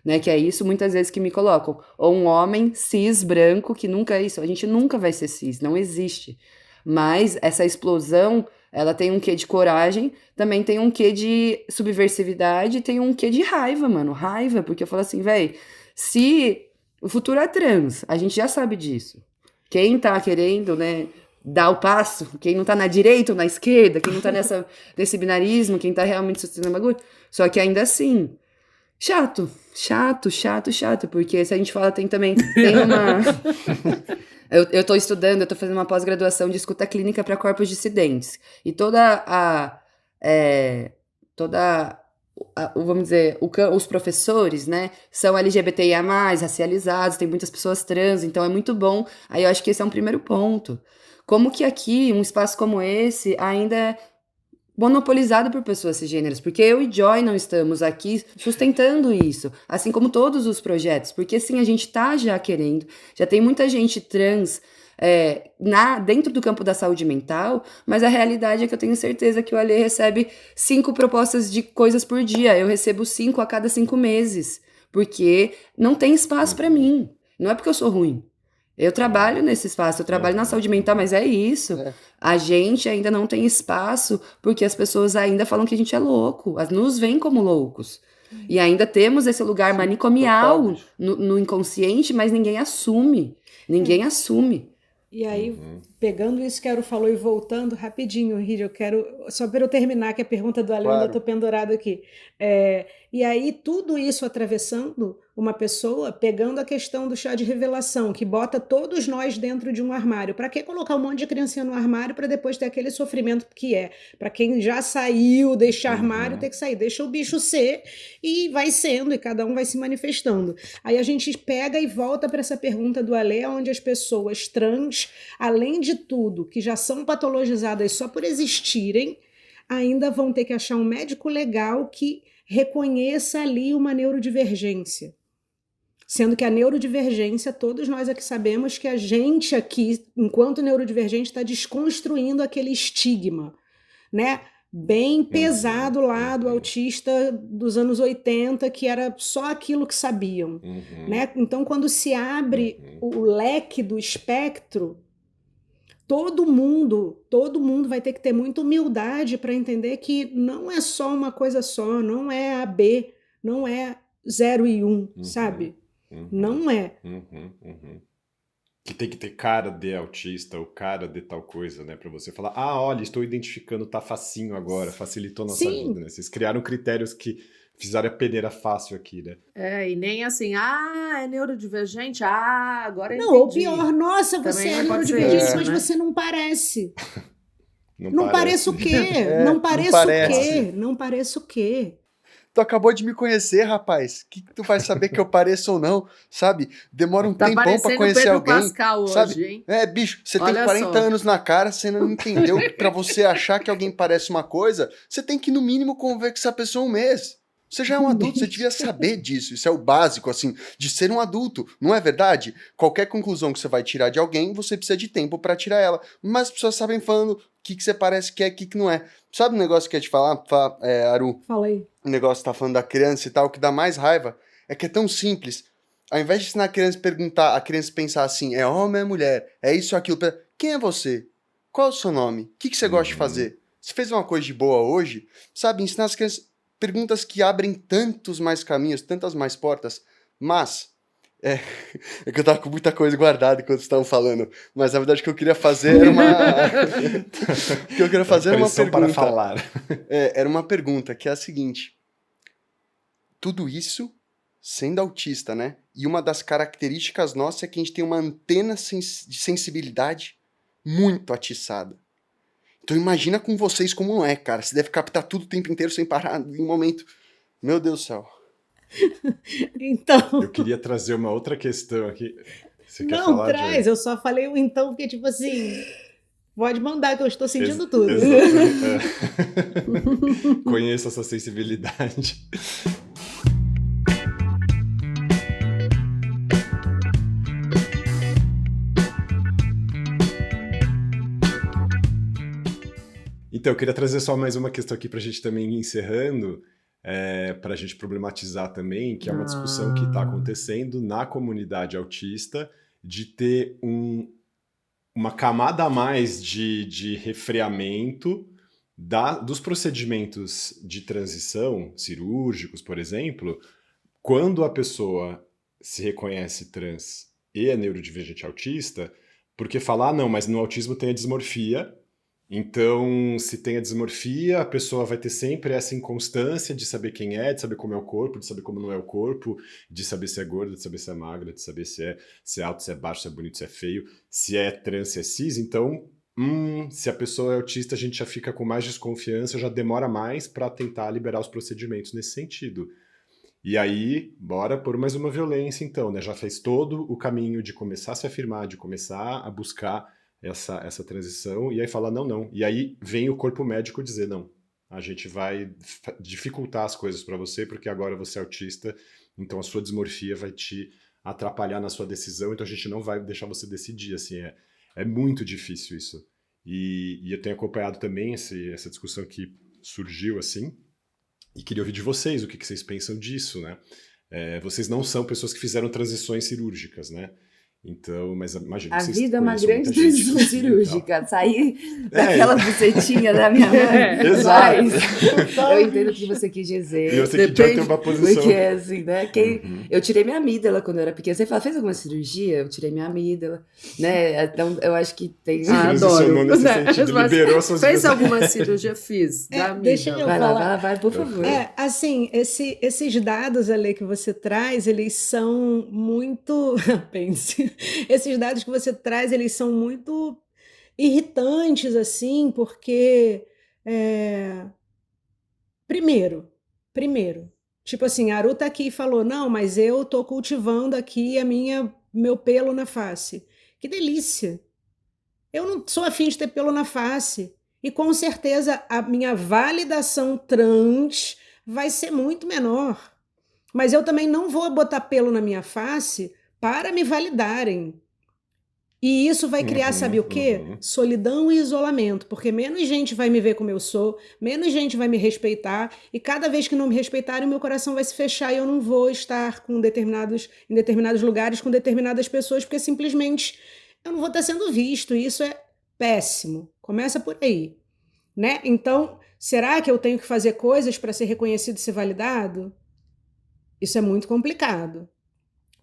Né, que é isso muitas vezes que me colocam. Ou um homem cis, branco, que nunca é isso. A gente nunca vai ser cis, não existe. Mas essa explosão, ela tem um quê de coragem, também tem um quê de subversividade, tem um quê de raiva, mano. Raiva, porque eu falo assim, velho, se o futuro é trans, a gente já sabe disso. Quem tá querendo, né, dar o passo, quem não tá na direita ou na esquerda, quem não tá nesse binarismo, quem tá realmente sustentando o bagulho, só que ainda assim... Chato, porque se a gente fala, tem uma... eu tô estudando, eu tô fazendo uma pós-graduação de escuta clínica para corpos dissidentes. E vamos dizer, os professores, né, são LGBTIA+, racializados, tem muitas pessoas trans, então é muito bom. Aí eu acho que esse é um primeiro ponto. Como que aqui, um espaço como esse, ainda é monopolizado por pessoas cisgêneras, porque eu e Joy não estamos aqui sustentando isso, assim como todos os projetos, porque sim, a gente tá já querendo, já tem muita gente trans dentro do campo da saúde mental, mas a realidade é que eu tenho certeza que o Alê recebe 5 propostas de coisas por dia, eu recebo 5 a cada 5 meses, porque não tem espaço pra mim, não é porque eu sou ruim. Eu trabalho nesse espaço, eu trabalho na saúde mental, mas é isso. A gente ainda não tem espaço porque as pessoas ainda falam que a gente é louco, nos veem como loucos. E ainda temos esse lugar manicomial no inconsciente, mas ninguém assume. Ninguém assume. E aí, pegando isso que a Aru falou e voltando rapidinho, Riri, eu quero, só para eu terminar, que a pergunta do Alê, eu estou pendurado aqui. E aí, tudo isso atravessando uma pessoa, pegando a questão do chá de revelação, que bota todos nós dentro de um armário. Para que colocar um monte de criancinha no armário para depois ter aquele sofrimento que é? Para quem já saiu deste armário, ter que sair. Deixa o bicho ser e vai sendo, e cada um vai se manifestando. Aí a gente pega e volta para essa pergunta do Alê, onde as pessoas trans, além de tudo, que já são patologizadas só por existirem, ainda vão ter que achar um médico legal que reconheça ali uma neurodivergência. Sendo que a neurodivergência, todos nós aqui sabemos que a gente aqui, enquanto neurodivergente, está desconstruindo aquele estigma, né? Bem pesado lá do autista dos anos 80, que era só aquilo que sabiam. Né? Então, quando se abre o leque do espectro, todo mundo vai ter que ter muita humildade para entender que não é só uma coisa só, não é A, B, não é 0 e 1, sabe? Não é. Uhum. Que tem que ter cara de autista ou cara de tal coisa, né? Pra você falar, olha, estou identificando, tá facinho agora, facilitou nossa vida, Sim. né? Vocês criaram critérios que fizeram a peneira fácil aqui, né? E nem assim, é neurodivergente? Agora eu Não, ou entendi. pior, nossa, Também você é não pode ser neurodivergente, isso, mas né? você não parece. Não Não pareço o parece. quê? É, Não não pareço o parece. quê? Não pareço o quê? Tu acabou de me conhecer, rapaz. O que tu vai saber que eu pareço ou não, sabe? Demora um Tá tempão pra parecendo conhecer Pedro alguém, Pascal sabe? hoje, hein? Bicho, você tem Olha 40 só. anos na cara, você não entendeu que pra você achar que alguém parece uma coisa, você tem que, no mínimo, conviver com essa pessoa um mês. Você já é um adulto, você devia saber disso. Isso é o básico, assim, de ser um adulto. Não é verdade? Qualquer conclusão que você vai tirar de alguém, você precisa de tempo pra tirar ela. Mas as pessoas sabem falando o que você parece que é, o que não é. Sabe um negócio que eu ia te falar, Aru? Fala aí. O negócio tá falando da criança e tal, o que dá mais raiva é que é tão simples. Ao invés de ensinar a criança a perguntar, a criança pensar assim, é homem ou é mulher? É isso ou aquilo? Quem é você? Qual é o seu nome? O que você gosta de fazer? Você fez uma coisa de boa hoje? Sabe, ensinar as crianças perguntas que abrem tantos mais caminhos, tantas mais portas, mas... É que eu tava com muita coisa guardada enquanto vocês estavam falando, mas na verdade o que eu queria fazer era uma... o que eu queria fazer era uma Pressão para pergunta. falar. Era uma pergunta, que é a seguinte. Tudo isso sendo autista, né? E uma das características nossas é que a gente tem uma antena de sensibilidade muito atiçada. Então imagina com vocês como não é, cara. Você deve captar tudo o tempo inteiro sem parar em um momento. Meu Deus do céu. Então, Eu queria trazer uma outra questão aqui. Você quer não falar, traz, Joy? eu só falei o então, porque tipo assim, pode mandar que eu estou sentindo tudo. Exatamente. Conheço essa sensibilidade. Então, eu queria trazer só mais uma questão aqui para a gente também ir encerrando, para a gente problematizar também, que é uma discussão que está acontecendo na comunidade autista de ter uma camada a mais de refreamento dos procedimentos de transição cirúrgicos, por exemplo, quando a pessoa se reconhece trans e é neurodivergente autista, porque falar, não, mas no autismo tem a dismorfia, então se tem a dismorfia, a pessoa vai ter sempre essa inconstância de saber quem é, de saber como é o corpo, de saber como não é o corpo, de saber se é gorda, de saber se é magra, de saber se é alto, se é baixo, se é bonito, se é feio, se é trans, se é cis, então... se a pessoa é autista, a gente já fica com mais desconfiança, já demora mais para tentar liberar os procedimentos nesse sentido. E aí, bora por mais uma violência, então, né? Já fez todo o caminho de começar a se afirmar, de começar a buscar essa transição, e aí fala, não. E aí vem o corpo médico dizer, não, a gente vai dificultar as coisas para você, porque agora você é autista, então a sua dismorfia vai te atrapalhar na sua decisão, então a gente não vai deixar você decidir, assim, é muito difícil isso. E eu tenho acompanhado também essa discussão que surgiu, assim, e queria ouvir de vocês o que vocês pensam disso, né? Vocês não são pessoas que fizeram transições cirúrgicas, né? Então, mas imagina A que vocês vida é uma conheçam grande muita gente transição assim e tal. cirúrgica. Sair daquela bucetinha da minha mãe. Exato. Mas eu entendo o que você quis dizer. E eu sei que já tem uma posição. Porque assim, né? Eu tirei minha amígdala quando eu era pequena. Você fala, fez alguma cirurgia? Eu tirei minha amígdala, né? Então, eu acho que tem... Você transicionou nesse sentido, liberou suas Fez visões. alguma cirurgia? Fiz. Da Deixa amiga. eu Vai falar. lá, vai, por favor. Assim, esses dados ali que você traz, eles são muito... Pense. Esses dados que você traz, eles são muito irritantes, assim, porque... Primeiro, tipo assim, a Aru tá aqui e falou, não, mas eu tô cultivando aqui meu pelo na face. Que delícia! Eu não sou afim de ter pelo na face. E com certeza a minha validação trans vai ser muito menor. Mas eu também não vou botar pelo na minha face para me validarem. E isso vai criar, sabe o quê? Solidão e isolamento, porque menos gente vai me ver como eu sou, menos gente vai me respeitar, e cada vez que não me respeitarem, o meu coração vai se fechar e eu não vou estar em determinados lugares com determinadas pessoas, porque simplesmente eu não vou estar sendo visto, e isso é péssimo. Começa por aí, né? Então, será que eu tenho que fazer coisas para ser reconhecido e ser validado? Isso é muito complicado.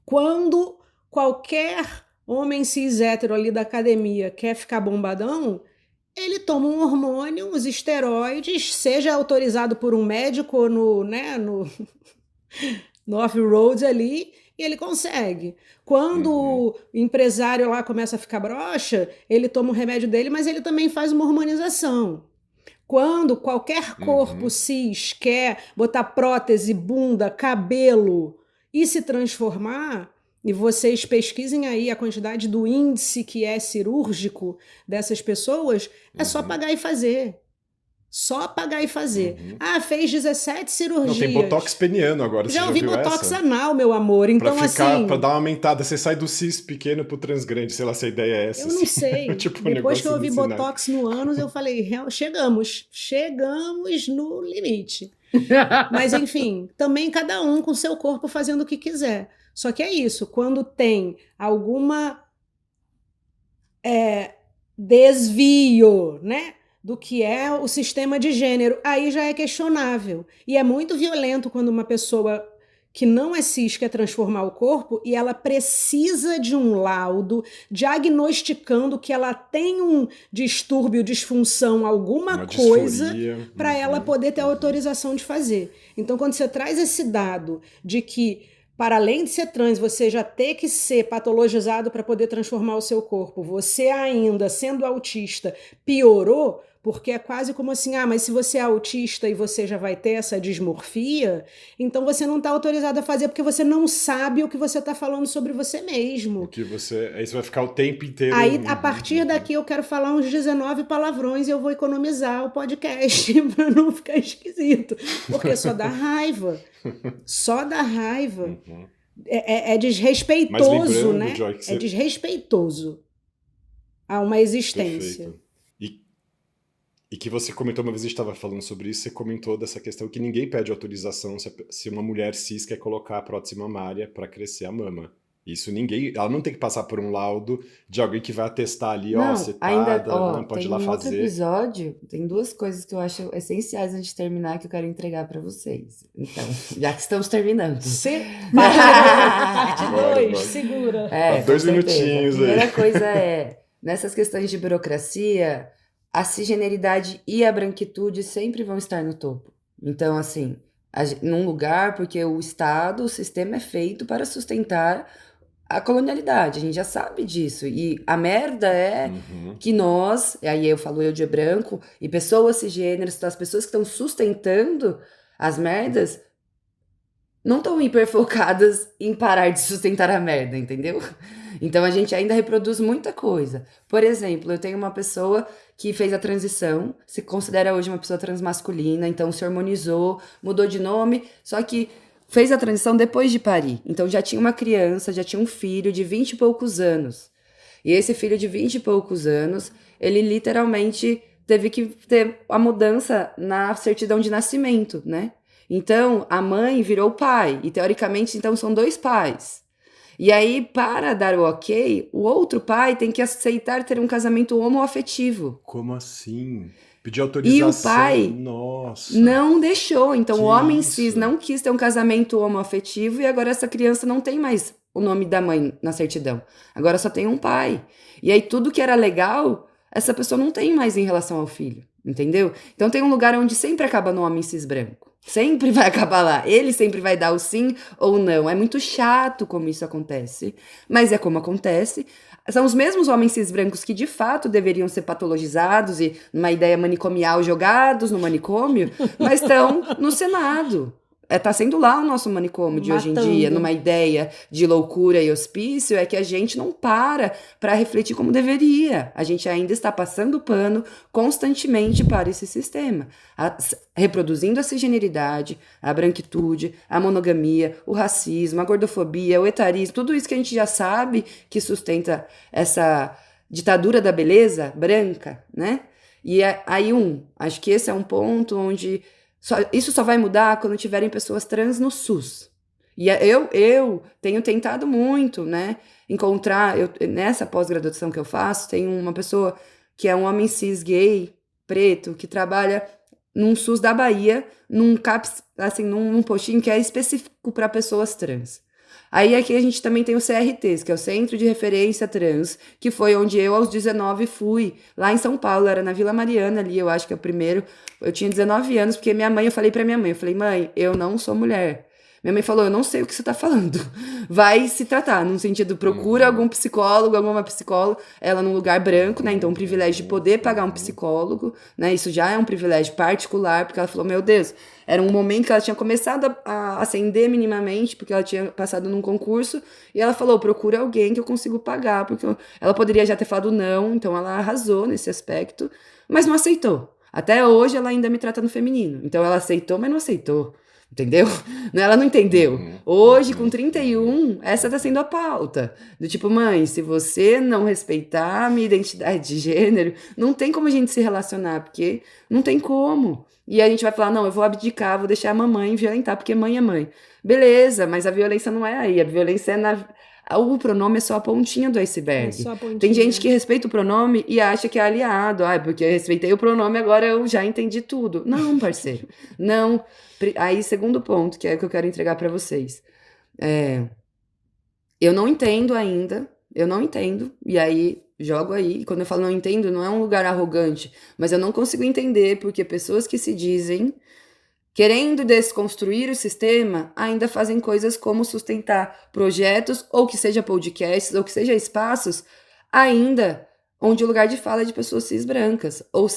Quando qualquer homem cis hétero ali da academia quer ficar bombadão, ele toma um hormônio, uns esteroides, seja autorizado por um médico no off-road ali, e ele consegue. Quando o empresário lá começa a ficar broxa, ele toma o remédio dele, mas ele também faz uma hormonização. Quando qualquer corpo cis quer botar prótese, bunda, cabelo e se transformar, e vocês pesquisem aí a quantidade do índice que é cirúrgico dessas pessoas, é só pagar e fazer. Só pagar e fazer. Ah, fez 17 cirurgias. Não, tem botox peniano agora, você Já ouvi viu botox essa? anal, meu amor. Então, Pra dar uma aumentada, você sai do cis pequeno pro trans grande, sei lá se a ideia é essa. Eu não sei. Tipo, Depois que eu ouvi desse botox no ânus, eu falei, chegamos no limite. Mas, enfim, também cada um com seu corpo fazendo o que quiser. Só que é isso, quando tem alguma desvio, né, do que é o sistema de gênero, aí já é questionável. E é muito violento quando uma pessoa que não é cis quer transformar o corpo e ela precisa de um laudo diagnosticando que ela tem um distúrbio, disfunção, alguma uma coisa disforia. para ela poder ter autorização de fazer. Então, quando você traz esse dado de que, para além de ser trans, você já ter que ser patologizado para poder transformar o seu corpo, você ainda, sendo autista, piorou, porque é quase como assim, mas se você é autista e você já vai ter essa dismorfia, então você não está autorizado a fazer porque você não sabe o que você está falando sobre você mesmo. Aí você vai ficar o tempo inteiro... Aí, a partir daqui, eu quero falar uns 19 palavrões e eu vou economizar o podcast para não ficar esquisito, porque só dá raiva. Só dá raiva. É desrespeitoso, né? Joy, É desrespeitoso a uma existência. Perfeito. E que você comentou, uma vez a gente estava falando sobre isso, você comentou dessa questão que ninguém pede autorização se uma mulher cis quer colocar a prótese mamária para crescer a mama. Isso ela não tem que passar por um laudo de alguém que vai atestar ali, você não pode ir lá fazer. Outro episódio, tem duas coisas que eu acho essenciais antes de terminar que eu quero entregar para vocês. Então, já que estamos terminando. Parte 2, segura. 2 minutinhos aí. A primeira coisa nessas questões de burocracia, a cisgeneridade e a branquitude sempre vão estar no topo. Então, assim, num lugar, porque o Estado, o sistema é feito para sustentar a colonialidade, a gente já sabe disso. E a merda é que nós, aí eu falo eu de branco, e pessoas cisgêneras, as pessoas que estão sustentando as merdas, não estão hiperfocadas em parar de sustentar a merda, entendeu? Então a gente ainda reproduz muita coisa. Por exemplo, eu tenho uma pessoa que fez a transição, se considera hoje uma pessoa transmasculina, então se hormonizou, mudou de nome, só que fez a transição depois de parir. Então já tinha uma criança, já tinha um filho de 20 e poucos anos. E esse filho de 20 e poucos anos, ele literalmente teve que ter a mudança na certidão de nascimento, né? Então, a mãe virou o pai, e teoricamente, então, são 2 pais. E aí, para dar o ok, o outro pai tem que aceitar ter um casamento homoafetivo. Como assim? Pedir autorização? E o pai não deixou. Então, o homem cis não quis ter um casamento homoafetivo e agora essa criança não tem mais o nome da mãe na certidão. Agora só tem um pai. E aí, tudo que era legal, essa pessoa não tem mais em relação ao filho. Entendeu? Então, tem um lugar onde sempre acaba no homem cis branco. Sempre vai acabar lá. Ele sempre vai dar o sim ou não. É muito chato como isso acontece, mas é como acontece. São os mesmos homens cis brancos que de fato deveriam ser patologizados e numa ideia manicomial jogados no manicômio, mas estão no Senado. Tá sendo lá o nosso manicômio de hoje em dia, numa ideia de loucura e hospício, é que a gente não para refletir como deveria. A gente ainda está passando pano constantemente para esse sistema, reproduzindo a cisgeneridade, a branquitude, a monogamia, o racismo, a gordofobia, o etarismo, tudo isso que a gente já sabe que sustenta essa ditadura da beleza branca, né? E aí acho que esse é um ponto onde isso só vai mudar quando tiverem pessoas trans no SUS. E eu tenho tentado muito, né, encontrar, nessa pós-graduação que eu faço, tem uma pessoa que é um homem cis gay, preto, que trabalha num SUS da Bahia, num postinho que é específico para pessoas trans. Aí aqui a gente também tem o CRTs, que é o Centro de Referência Trans, que foi onde eu aos 19 fui, lá em São Paulo, era na Vila Mariana ali, eu acho que é o primeiro. Eu tinha 19 anos, porque eu falei pra minha mãe, mãe, eu não sou mulher. Minha mãe falou, eu não sei o que você tá falando. Vai se tratar, num sentido, procura algum psicólogo, alguma psicóloga, ela num lugar branco, né? Então, um privilégio de poder pagar um psicólogo, né? Isso já é um privilégio particular, porque ela falou, meu Deus, era um momento que ela tinha começado a ascender minimamente, porque ela tinha passado num concurso, e ela falou, procura alguém que eu consigo pagar, porque ela poderia já ter falado não, então ela arrasou nesse aspecto, mas não aceitou. Até hoje ela ainda me trata no feminino. Então ela aceitou, mas não aceitou. Entendeu? Ela não entendeu. Hoje, com 31, essa tá sendo a pauta. Do tipo, mãe, se você não respeitar a minha identidade de gênero, não tem como a gente se relacionar, porque não tem como. E a gente vai falar, não, eu vou abdicar, vou deixar a mamãe violentar, porque mãe é mãe. Beleza, mas a violência não é aí. A violência é na... O pronome é só a pontinha do iceberg. É só a pontinha. Tem gente que respeita o pronome e acha que é aliado. Ah, porque eu respeitei o pronome, agora eu já entendi tudo. Não, parceiro. Não. Aí, segundo ponto, que é o que eu quero entregar pra vocês. Eu não entendo ainda. Eu não entendo. E aí, jogo aí. E quando eu falo não entendo, não é um lugar arrogante. Mas eu não consigo entender porque pessoas que se dizem querendo desconstruir o sistema, ainda fazem coisas como sustentar projetos, ou que seja podcasts, ou que seja espaços, ainda onde o lugar de fala é de pessoas cis brancas, ou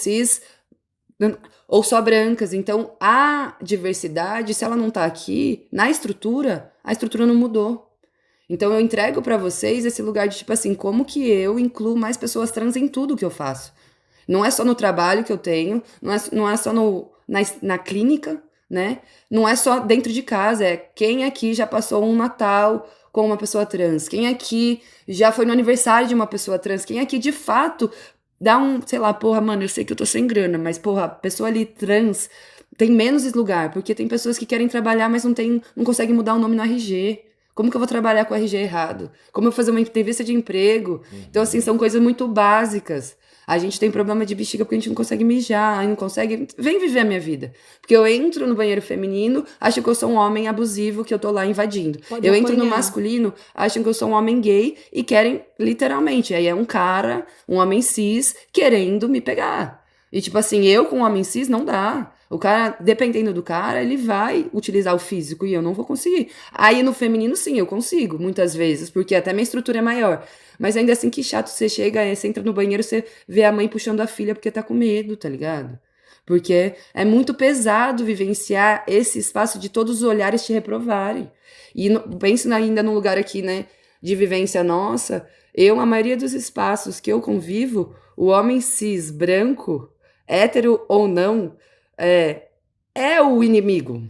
só brancas. Então, a diversidade, se ela não tá aqui, na estrutura, a estrutura não mudou. Então, eu entrego pra vocês esse lugar de, tipo assim, como que eu incluo mais pessoas trans em tudo que eu faço. Não é só no trabalho que eu tenho, não é só na clínica, né? Não é só dentro de casa, é quem aqui já passou um Natal com uma pessoa trans, quem aqui já foi no aniversário de uma pessoa trans, quem aqui de fato dá sei lá, porra, mano, eu sei que eu tô sem grana, mas porra, a pessoa ali trans tem menos lugar, porque tem pessoas que querem trabalhar, mas não conseguem mudar o nome no RG. Como que eu vou trabalhar com o RG errado? Como eu vou fazer uma entrevista de emprego? Então, assim, são coisas muito básicas. A gente tem problema de bexiga porque a gente não consegue mijar, não consegue... Vem viver a minha vida. Porque eu entro no banheiro feminino, acham que eu sou um homem abusivo, que eu tô lá invadindo. Pode Eu entro no apanhar. masculino, acham que eu sou um homem gay e querem, literalmente, aí é um cara, um homem cis, querendo me pegar. E tipo assim, eu com um homem cis não dá. O cara, dependendo do cara, ele vai utilizar o físico e eu não vou conseguir. Aí no feminino, sim, eu consigo, muitas vezes, porque até minha estrutura é maior. Mas ainda assim, que chato, você chega, você entra no banheiro, você vê a mãe puxando a filha porque tá com medo, tá ligado? Porque é muito pesado vivenciar esse espaço de todos os olhares te reprovarem. E penso ainda num lugar aqui, né, de vivência nossa. A maioria dos espaços que eu convivo, o homem cis, branco, hétero ou não, é o inimigo.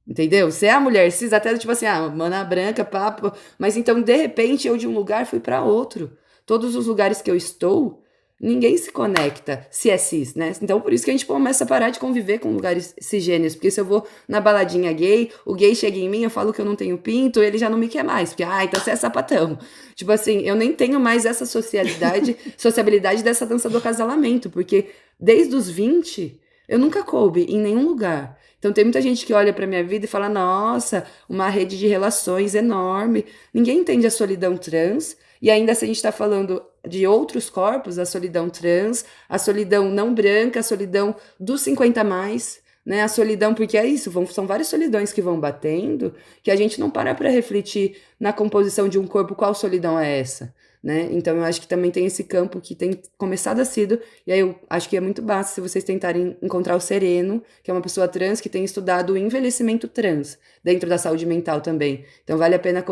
Entendeu? Se é a mulher cis, até tipo assim, mana branca, papo. Mas então, de repente, eu de um lugar fui pra outro. Todos os lugares que eu estou, ninguém se conecta se é cis, né? Então, por isso que a gente começa a parar de conviver com lugares cisgêneros. Porque se eu vou na baladinha gay, o gay chega em mim, eu falo que eu não tenho pinto, ele já não me quer mais. Porque, então você é sapatão. Tipo assim, eu nem tenho mais essa sociabilidade dessa dança do acasalamento. Porque desde os 20, eu nunca coube em nenhum lugar. Então tem muita gente que olha pra minha vida e fala, nossa, uma rede de relações enorme. Ninguém entende a solidão trans. E ainda se a gente tá falando de outros corpos, a solidão trans, a solidão não branca, a solidão dos 50 mais, né? A solidão, porque é isso, são várias solidões que vão batendo, que a gente não para pra refletir na composição de um corpo, qual solidão é essa? Né? Então eu acho que também tem esse campo que tem começado a cedo, e aí eu acho que é muito básico se vocês tentarem encontrar o Sereno, que é uma pessoa trans que tem estudado o envelhecimento trans, dentro da saúde mental também. Então vale a pena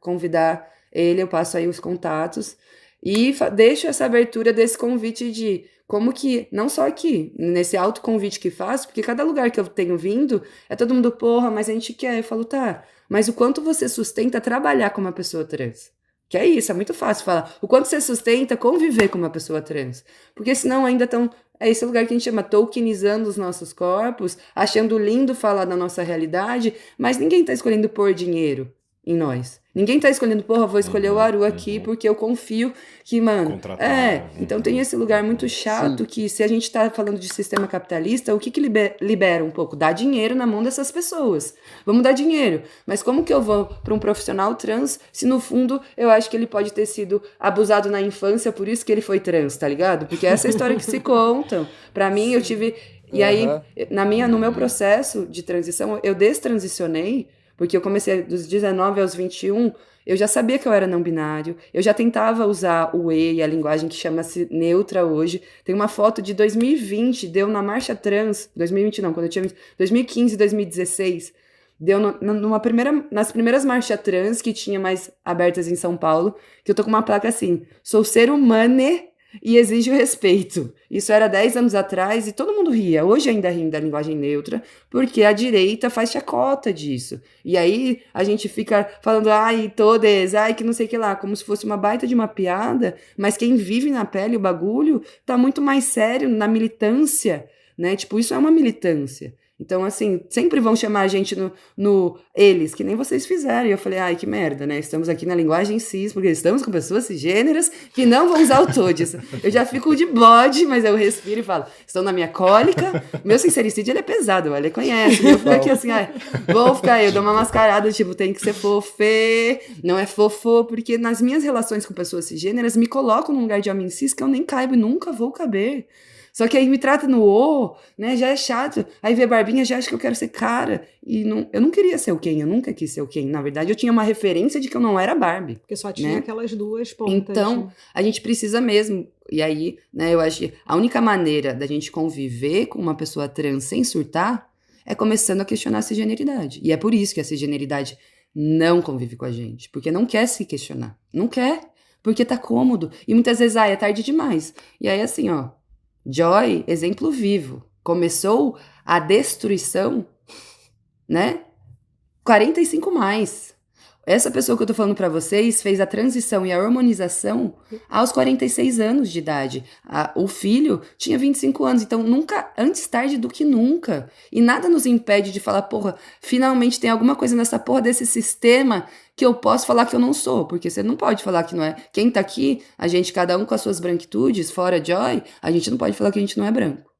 convidar ele, eu passo aí os contatos, e deixo essa abertura desse convite de como que, não só aqui, nesse autoconvite que faço, porque cada lugar que eu tenho vindo, é todo mundo, porra, mas a gente quer. Eu falo, tá, mas o quanto você sustenta trabalhar com uma pessoa trans? Que é isso, é muito fácil falar. O quanto você sustenta conviver com uma pessoa trans. Porque senão ainda estão... É esse lugar que a gente chama tokenizando os nossos corpos, achando lindo falar da nossa realidade, mas ninguém está escolhendo pôr dinheiro. em nós. Ninguém tá escolhendo, porra, vou escolher o Aru aqui porque eu confio que, mano... Contratar. Então tem esse lugar muito chato que se a gente tá falando de sistema capitalista, o que libera um pouco? Dá dinheiro na mão dessas pessoas. Vamos dar dinheiro. Mas como que eu vou para um profissional trans se no fundo eu acho que ele pode ter sido abusado na infância, por isso que ele foi trans, tá ligado? Porque essa é a história que se contam. Pra mim, eu tive... E aí, no meu processo de transição, eu destransicionei, porque eu comecei dos 19 aos 21, eu já sabia que eu era não binário, eu já tentava usar o E e a linguagem que chama-se neutra hoje. Tem uma foto de 2020, deu na Marcha Trans, 2020 não, quando eu tinha 2015, 2016, deu nas primeiras marchas trans que tinha mais abertas em São Paulo, que eu tô com uma placa assim, sou ser humano e exige o respeito. Isso era 10 anos atrás e todo mundo ria. Hoje ainda ri da linguagem neutra, porque a direita faz chacota disso. E aí a gente fica falando, ai, todes, ai, que não sei o que lá, como se fosse uma baita de uma piada, mas quem vive na pele o bagulho tá muito mais sério na militância, né? Tipo, isso é uma militância. Então, assim, sempre vão chamar a gente no eles, que nem vocês fizeram. E eu falei, ai, que merda, né? Estamos aqui na linguagem cis, porque estamos com pessoas cisgêneras que não vão usar o todes. Eu já fico de bode, mas eu respiro e falo, estão na minha cólica. Meu sincericídio, ele é pesado, ele conhece. Eu fico aqui assim, ai, vou ficar aí, eu dou uma mascarada, tipo, tem que ser fofê, não é fofô, porque nas minhas relações com pessoas cisgêneras, me colocam num lugar de homem cis que eu nem caibo e nunca vou caber. Só que aí me trata no O, né, já é chato. Aí vê barbinha, já acha que eu quero ser cara. E eu não queria ser o Ken, eu nunca quis ser o Ken. Na verdade, eu tinha uma referência de que eu não era Barbie. Porque só tinha né? aquelas duas pontas. Então, a gente precisa mesmo. E aí, né, eu acho que a única maneira da gente conviver com uma pessoa trans sem surtar é começando a questionar a cisgeneridade. E é por isso que a cisgeneridade não convive com a gente. Porque não quer se questionar. Não quer. Porque tá cômodo. E muitas vezes, é tarde demais. E aí, assim, ó. Joy, exemplo vivo, começou a destruição, né? 45 mais. Essa pessoa que eu tô falando pra vocês fez a transição e a hormonização aos 46 anos de idade. O filho tinha 25 anos, então nunca, antes tarde do que nunca. E nada nos impede de falar, porra, finalmente tem alguma coisa nessa porra desse sistema que eu posso falar que eu não sou, porque você não pode falar que não é. Quem tá aqui, a gente, cada um com as suas branquitudes, fora Joy, a gente não pode falar que a gente não é branco,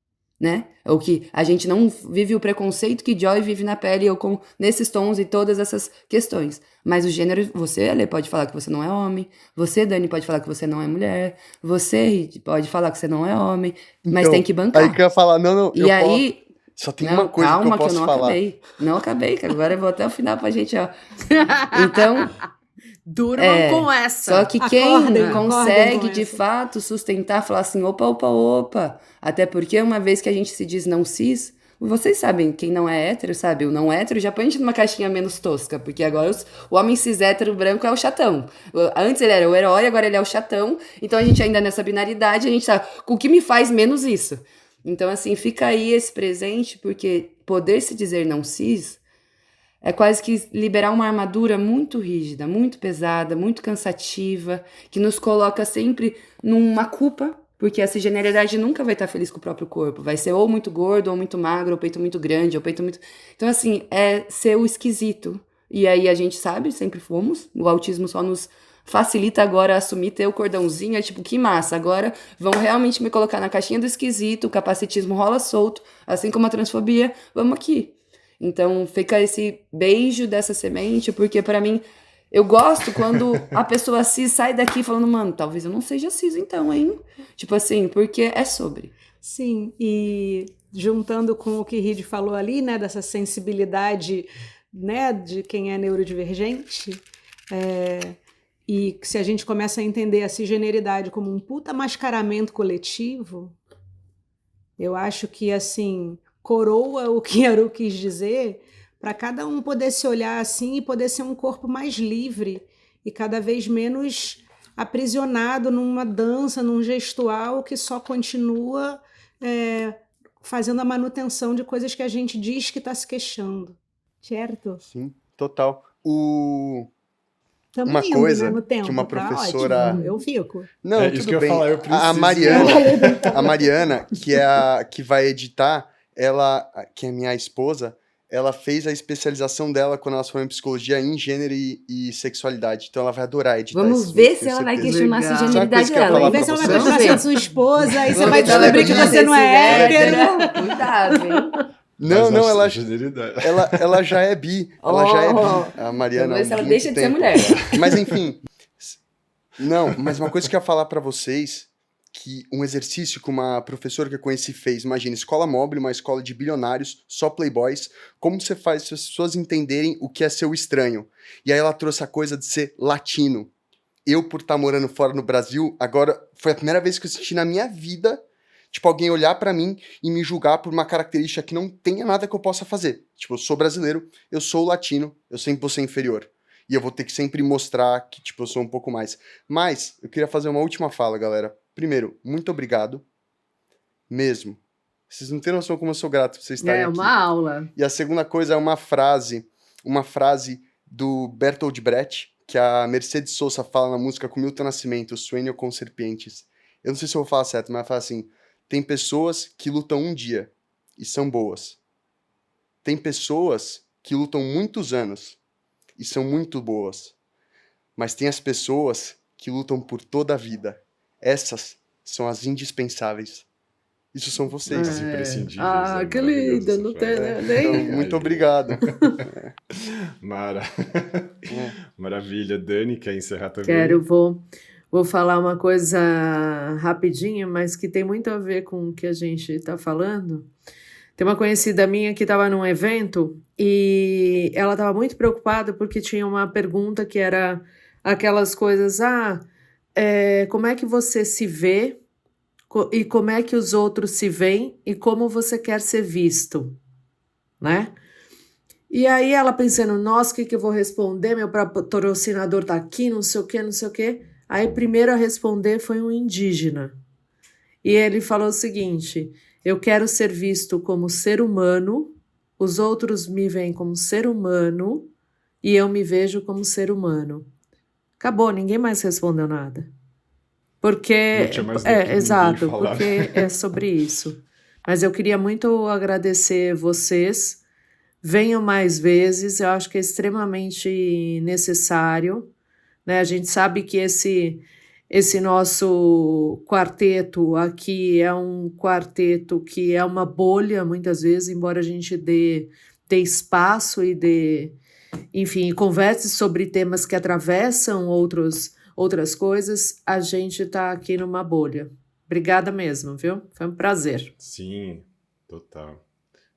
né? Ou que a gente não vive o preconceito que Joy vive na pele, ou com nesses tons e todas essas questões. Mas o gênero, você, Ale, pode falar que você não é homem, você, Dani, pode falar que você não é mulher, você pode falar que você não é homem, mas Então, tem que bancar. Aí que eu ia falar, não, E aí... Só tem Não, uma coisa que eu calma, posso eu não falar. acabei. Não acabei, que agora eu vou até o final pra gente, ó. Então... Durmam com essa. Só que quem Acordem consegue com de essa. fato sustentar, falar assim, opa. Até porque uma vez que a gente se diz não cis, vocês sabem, quem não é hétero, sabe? O não hétero já põe a gente numa caixinha menos tosca, porque agora o homem cis hétero branco é o chatão. Antes ele era o herói, agora ele é o chatão. Então a gente ainda nessa binaridade, a gente tá com o que me faz menos isso. Então assim, fica aí esse presente, porque poder se dizer não cis é quase que liberar uma armadura muito rígida, muito pesada, muito cansativa, que nos coloca sempre numa culpa, porque a cisgeneridade nunca vai estar feliz com o próprio corpo. Vai ser ou muito gordo, ou muito magro, ou peito muito grande, ou peito muito... Então, assim, é ser o esquisito. E aí a gente sabe, sempre fomos. O autismo só nos facilita agora assumir, ter o cordãozinho. É tipo, que massa. Agora vão realmente me colocar na caixinha do esquisito, o capacitismo rola solto, assim como a transfobia. Vamos aqui. Então, fica esse beijo dessa semente, porque pra mim, eu gosto quando a pessoa cis sai daqui falando, mano, talvez eu não seja cis então, hein? Tipo assim, porque é sobre. Sim, e juntando com o que Ride falou ali, né, dessa sensibilidade, né, de quem é neurodivergente, e se a gente começa a entender a cisgeneridade como um puta mascaramento coletivo, eu acho que, assim, coroa o que Aru quis dizer, para cada um poder se olhar assim e poder ser um corpo mais livre e cada vez menos aprisionado numa dança, num gestual que só continua fazendo a manutenção de coisas que a gente diz que está se queixando, certo? Sim, total. Tamo Uma indo, coisa né, no tempo, que uma tá professora... ótimo, eu fico. Não, É tudo isso que eu ia bem. falar, eu preciso. A Mariana, que vai editar, ela, que é minha esposa, ela fez a especialização dela quando ela se formou em psicologia em gênero e sexualidade. Então ela vai adorar editar Vamos esse ver vídeo, se tenho ela vai certeza. questionar a Legal. cisgeneridade Sabe uma coisa que eu ia dela. falar Vê se ela vai Vamos continuar ver. sendo sua esposa, aí você Vamos vai ver se ela descobrir que continua você não é sendo hétero. Cuidado, hein? Não, Mas ela, generalidade. ela já é bi. Ela já é bi. A Mariana Vamos ver se há ela muito deixa de ser tempo. mulher. Mas enfim. Não, mas uma coisa que eu ia falar pra vocês, que um exercício que uma professora que eu conheci fez, imagina, escola móvel, uma escola de bilionários, só playboys, como você faz se as pessoas entenderem o que é ser o estranho? E aí ela trouxe a coisa de ser latino. Eu, por estar morando fora no Brasil, agora foi a primeira vez que eu senti na minha vida, tipo, alguém olhar pra mim e me julgar por uma característica que não tenha nada que eu possa fazer. Tipo, eu sou brasileiro, eu sou latino, eu sempre vou ser inferior. E eu vou ter que sempre mostrar que, tipo, eu sou um pouco mais. Mas, eu queria fazer uma última fala, galera. Primeiro, muito obrigado. Mesmo. Vocês não têm noção como eu sou grato por vocês estarem É aqui. uma aula. E a segunda coisa é uma frase do Bertold Brecht, que a Mercedes Sosa fala na música com Milton Nascimento, Sueño com Serpientes. Eu não sei se eu vou falar certo, mas ela fala assim, tem pessoas que lutam um dia e são boas. Tem pessoas que lutam muitos anos e são muito boas. Mas tem as pessoas que lutam por toda a vida. Essas são as indispensáveis. Isso são vocês. As imprescindíveis. Ah, né? que Maravilhoso lindo. essa Não frase. tem, Então, nem... muito obrigado. Mara. Maravilha. Dani, quer encerrar também? Quero, vou falar uma coisa rapidinho, mas que tem muito a ver com o que a gente está falando. Tem uma conhecida minha que estava num evento e ela estava muito preocupada porque tinha uma pergunta que era aquelas coisas, como é que você se vê e como é que os outros se veem e como você quer ser visto, né? E aí ela pensando, nossa, o que eu vou responder? Meu patrocinador tá aqui, não sei o quê, não sei o quê. Aí primeiro a responder foi um indígena. E ele falou o seguinte, eu quero ser visto como ser humano, os outros me veem como ser humano e eu me vejo como ser humano. Acabou, ninguém mais respondeu nada. Porque, Não tinha mais do que ninguém exato, falar. porque é sobre isso. Mas eu queria muito agradecer vocês. Venham mais vezes, eu acho que é extremamente necessário, né? A gente sabe que esse nosso quarteto aqui é um quarteto que é uma bolha, muitas vezes, embora a gente dê espaço e enfim, converse sobre temas que atravessam outras coisas, a gente está aqui numa bolha. Obrigada mesmo, viu? Foi um prazer. Sim, total.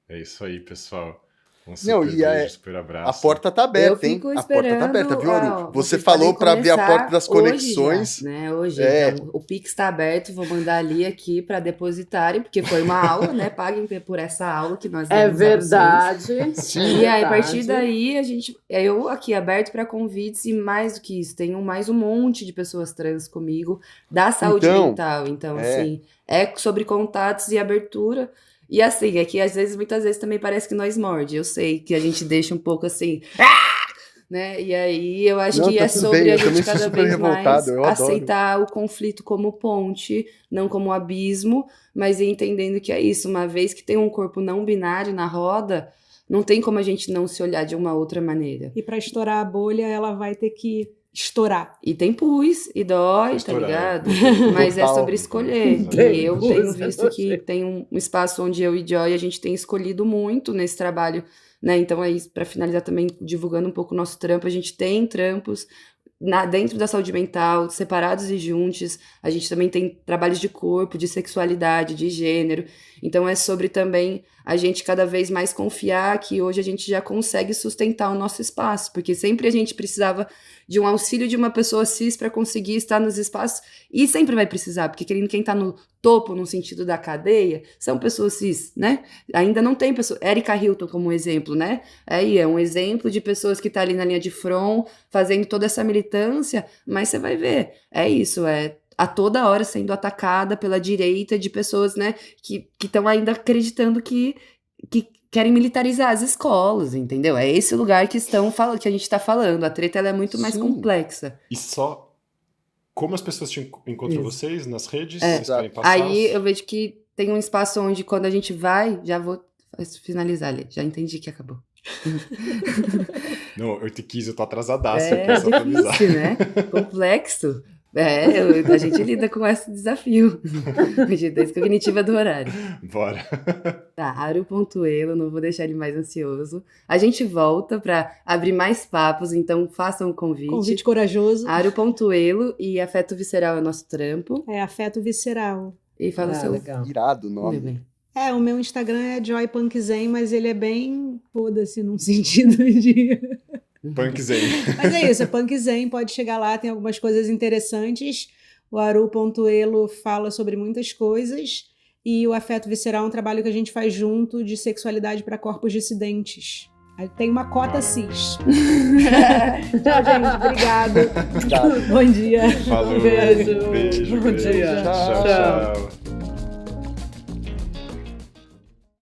É isso aí, pessoal. Um Não, super e beijo, super abraço. A porta tá aberta, Eu hein? fico A porta tá esperando, aberta, viu, Aru? ó, Você vocês falou podem pra abrir a começar porta das hoje conexões. já, né? Hoje, É. então, o Pix está aberto, vou mandar ali aqui para depositarem, porque foi uma aula, né? Paguem por essa aula que nós É demos a vocês. verdade. Sim. E aí, a partir daí, eu aqui aberto para convites e mais do que isso, tenho mais um monte de pessoas trans comigo da saúde Então, mental. Então, é. assim, é sobre contatos e abertura. E assim, é que muitas vezes também parece que nós morde. Eu sei que a gente deixa um pouco assim, né? E aí eu acho Não, que tá é tudo sobre bem, a eu gente também sou cada super vez mais revoltado, eu adoro. aceitar o conflito como ponte, não como abismo, mas ir entendendo que é isso. Uma vez que tem um corpo não binário na roda, não tem como a gente não se olhar de uma outra maneira. E para estourar a bolha, ela vai ter que estourar. E tem pus, e dói, tá Estourar, ligado? é. Mas é Total. sobre escolher. Tem E eu pus, tenho é visto que nojento. tem um espaço onde eu e Joy, a gente tem escolhido muito nesse trabalho, né? Então, aí, para finalizar também, divulgando um pouco o nosso trampo, a gente tem trampos dentro da saúde mental, separados e juntos. A gente também tem trabalhos de corpo, de sexualidade, de gênero. Então, é sobre também a gente cada vez mais confiar que hoje a gente já consegue sustentar o nosso espaço, porque sempre a gente precisava de um auxílio de uma pessoa cis para conseguir estar nos espaços, e sempre vai precisar, porque quem está no topo, no sentido da cadeia, são pessoas cis, né? Ainda não tem pessoa... Erika Hilton como exemplo, né? Aí é um exemplo de pessoas que tá ali na linha de front, fazendo toda essa militância, mas você vai ver, é isso, a toda hora sendo atacada pela direita de pessoas, né, que estão ainda acreditando que querem militarizar as escolas, entendeu? É esse lugar que a gente está falando. A treta ela é muito mais Sim. complexa. E só como as pessoas te encontram Isso. vocês nas redes? É. Vocês querem passar? Aí eu vejo que tem um espaço onde quando a gente vai, já vou finalizar ali. Já entendi que acabou. Não, 8h15 eu tô atrasadaço É aqui, só pra avisar. difícil, né? Complexo. A gente lida com esse desafio. Rigidez cognitiva do horário. Bora. Tá, Aru.elo, não vou deixar ele mais ansioso. A gente volta pra abrir mais papos, então façam o convite. Convite corajoso. Aru.elo e afeto visceral é o nosso trampo. É afeto visceral. E fala o seu. legal. Irado o Meu nome. bem. O meu Instagram é joypunkzen, mas ele é bem foda-se num sentido de... Punkzen. Mas é isso, é punkzen, pode chegar lá, tem algumas coisas interessantes. O Aru.elo fala sobre muitas coisas. E o Afeto Visceral é um trabalho que a gente faz junto de sexualidade para corpos dissidentes. Aí tem uma cota cis. Tchau, gente. Obrigada. Obrigado. Bom dia. Falou. Beijo. Beijo. Bom dia. Tchau, Tchau. tchau.